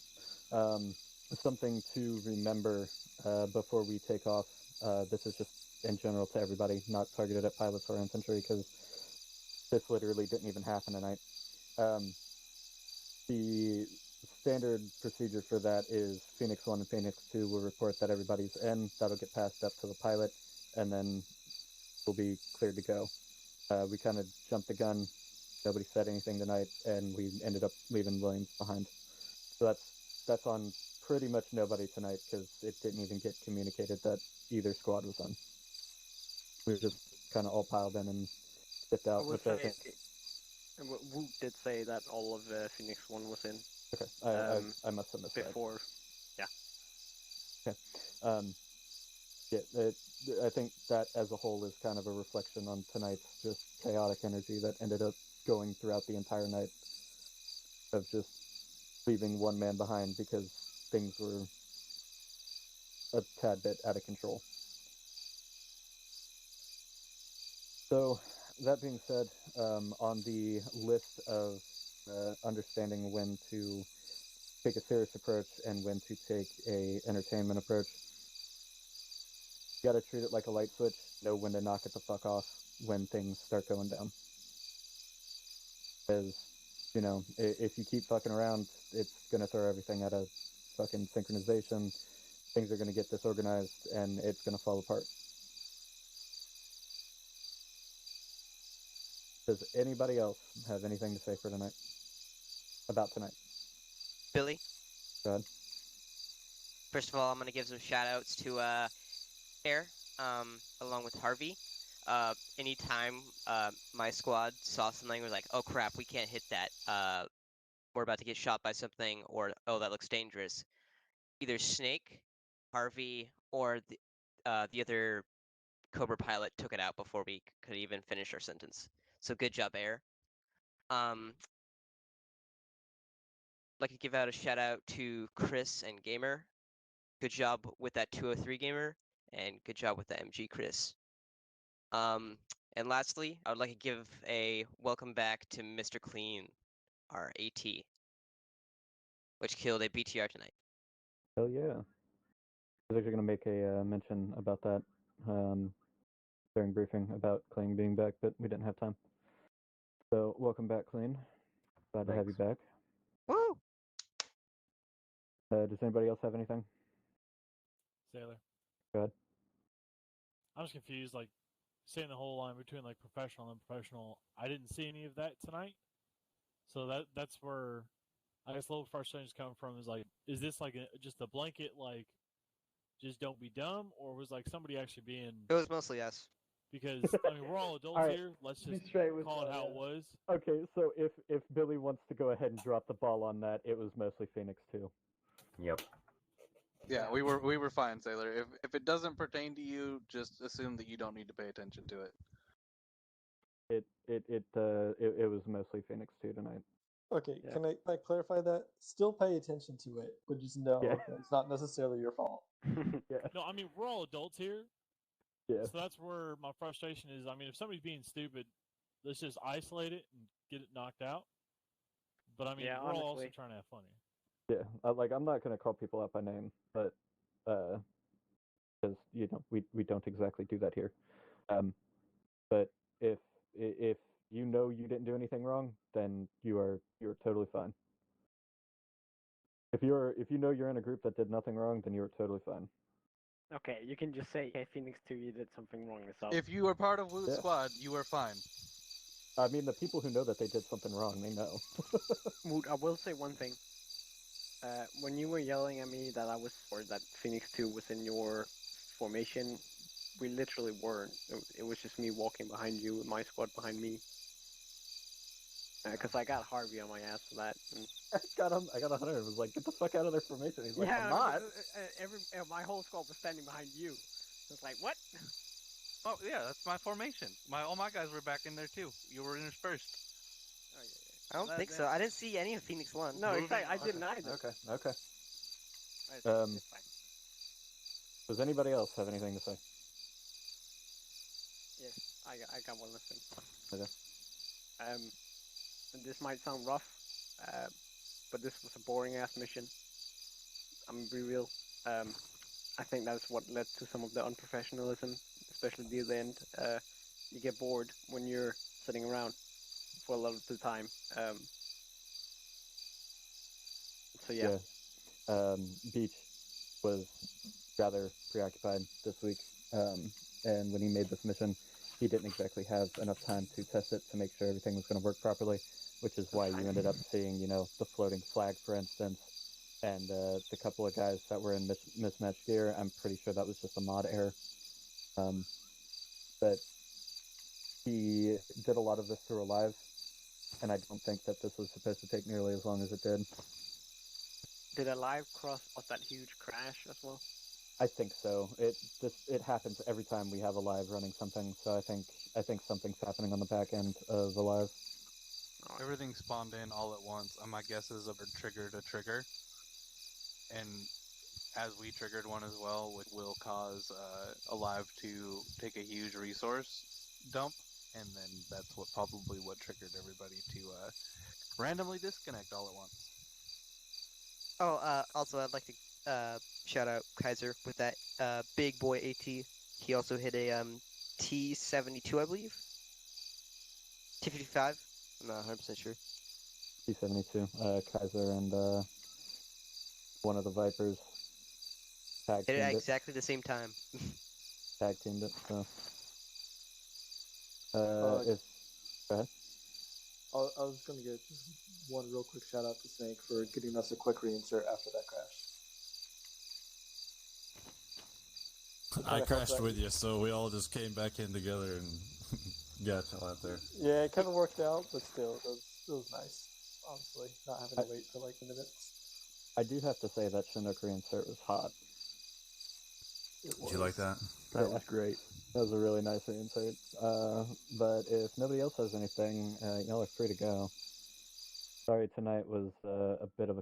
Something to remember before we take off. This is just in general to everybody, not targeted at pilots or infantry, because this literally didn't even happen tonight. The standard procedure for that is Phoenix 1 and Phoenix 2 will report that everybody's in. That'll get passed up to the pilot, and then we'll be cleared to go. We kind of jumped the gun. Nobody said anything tonight, and we ended up leaving Williams behind. So that's on pretty much nobody tonight, because it didn't even get communicated that either squad was on. We were just kind of all piled in and dipped out. Wu did say that all of Phoenix 1 was in. Okay, I must have missed before. that. Okay. I think that as a whole is kind of a reflection on tonight's just chaotic energy that ended up going throughout the entire night of just leaving one man behind because things were a tad bit out of control. So, that being said, on the list of understanding when to take a serious approach and when to take a entertainment approach, you gotta treat it like a light switch, know when to knock it the fuck off when things start going down. Because, you know, if you keep fucking around, it's gonna throw everything out of fucking synchronization, things are gonna get disorganized, and it's gonna fall apart. Does anybody else have anything to say for tonight? About tonight? Billy? Go ahead. First of all, I'm going to give some shout-outs to Air, along with Harvey. Anytime my squad saw something, was like, oh crap, we can't hit that. We're about to get shot by something, or oh, that looks dangerous. Either Snake, Harvey, or the other Cobra pilot took it out before we could even finish our sentence. So good job, Air. Like to give out a shout out to Chris and Gamer. Good job with that 203 Gamer, and good job with the MG Chris. And lastly, I would like to give a welcome back to Mr. Clean, our AT, which killed a BTR tonight. Hell yeah. I was actually going to make a mention about that during briefing about Clean being back, but we didn't have time. So, welcome back, Clean. Glad to have you back. Woo! Does anybody else have anything? Sailor. Go ahead. I'm just confused, like, saying the whole line between, like, professional and unprofessional. I didn't see any of that tonight. So that's where, I guess, a little frustration is coming from, is, like, is this, like, just a blanket, like, just don't be dumb, or was, like, somebody actually being... It was mostly us. Because, I mean, we're all adults All right. here. Let's just straight with call it that, how yeah. it was. Okay, so if Billy wants to go ahead and drop the ball on that, it was mostly Phoenix too. Yep. Yeah, we were fine, Sailor. If it doesn't pertain to you, just assume that you don't need to pay attention to it. It was mostly Phoenix 2 tonight. Okay, Yeah. can I clarify that? Still pay attention to it, but just know that it's not necessarily your fault. Yeah. No, I mean, we're all adults here. Yeah. So that's where my frustration is. I mean, if somebody's being stupid, let's just isolate it and get it knocked out. But I mean, Yeah, we're all also honestly. trying to have fun Yeah, I'm not gonna call people out by name, but because you know we don't exactly do that here. But if you know you didn't do anything wrong, then you're totally fine. If you know you're in a group that did nothing wrong, then you're totally fine. Okay, you can just say, hey, Phoenix 2, you did something wrong yourself. If you are part of Woot's squad, you are fine. I mean, the people who know that they did something wrong, they know. Woot, I will say one thing. When you were yelling at me that that Phoenix 2 was in your formation, we literally weren't. It was just me walking behind you with my squad behind me. Because I got Harvey on my ass for that. And... I got 100. It was like, get the fuck out of their formation. He's like, yeah, I'm not. My whole squad was standing behind you. It's like, what? Oh yeah, that's my formation. All my guys were back in there too. You were interspersed. Oh, yeah. I don't think so. I didn't see any of Phoenix 1. No, exactly. I didn't either. Okay. It's fine. Does anybody else have anything to say? Yes, I got one listen. Okay. And this might sound rough, but this was a boring ass mission. I'm gonna be real. I think that's what led to some of the unprofessionalism, especially near the end. You get bored when you're sitting around for a lot of the time. So yeah. Beach was rather preoccupied this week, and when he made this mission, he didn't exactly have enough time to test it to make sure everything was going to work properly, which is why you ended up seeing, the floating flag, for instance, and the couple of guys that were in mismatched gear. I'm pretty sure that was just a mod error. But he did a lot of this through a live, and I don't think that this was supposed to take nearly as long as it did. Did a live cross off that huge crash as well? I think so. It happens every time we have a live running something, so I think something's happening on the back end of the live. Everything spawned in all at once. My guess is a triggered a trigger, and as we triggered one as well, which will cause a live to take a huge resource dump, and then that's what triggered everybody to randomly disconnect all at once. Oh, also I'd like to shout out Kaiser with that big boy AT. He also hit a T-72, I believe. T-55. I'm not 100% sure. T-72. Kaiser and one of the Vipers tag Hit it teamed at it. exactly the same time. Tag teamed it. So. Go ahead. I was going to get just one real quick shout out to Snake for getting us a quick reinsert after that crash. I crashed with you, so we all just came back in together and got y'all out there. Yeah, it kind of worked out, but still, it was nice. Honestly, not having to wait for like minutes. I do have to say that Chinook reinsert was hot. Did you like that? That was great. That was a really nice reinsert. But if nobody else has anything, y'all are free to go. Sorry, tonight was a bit of a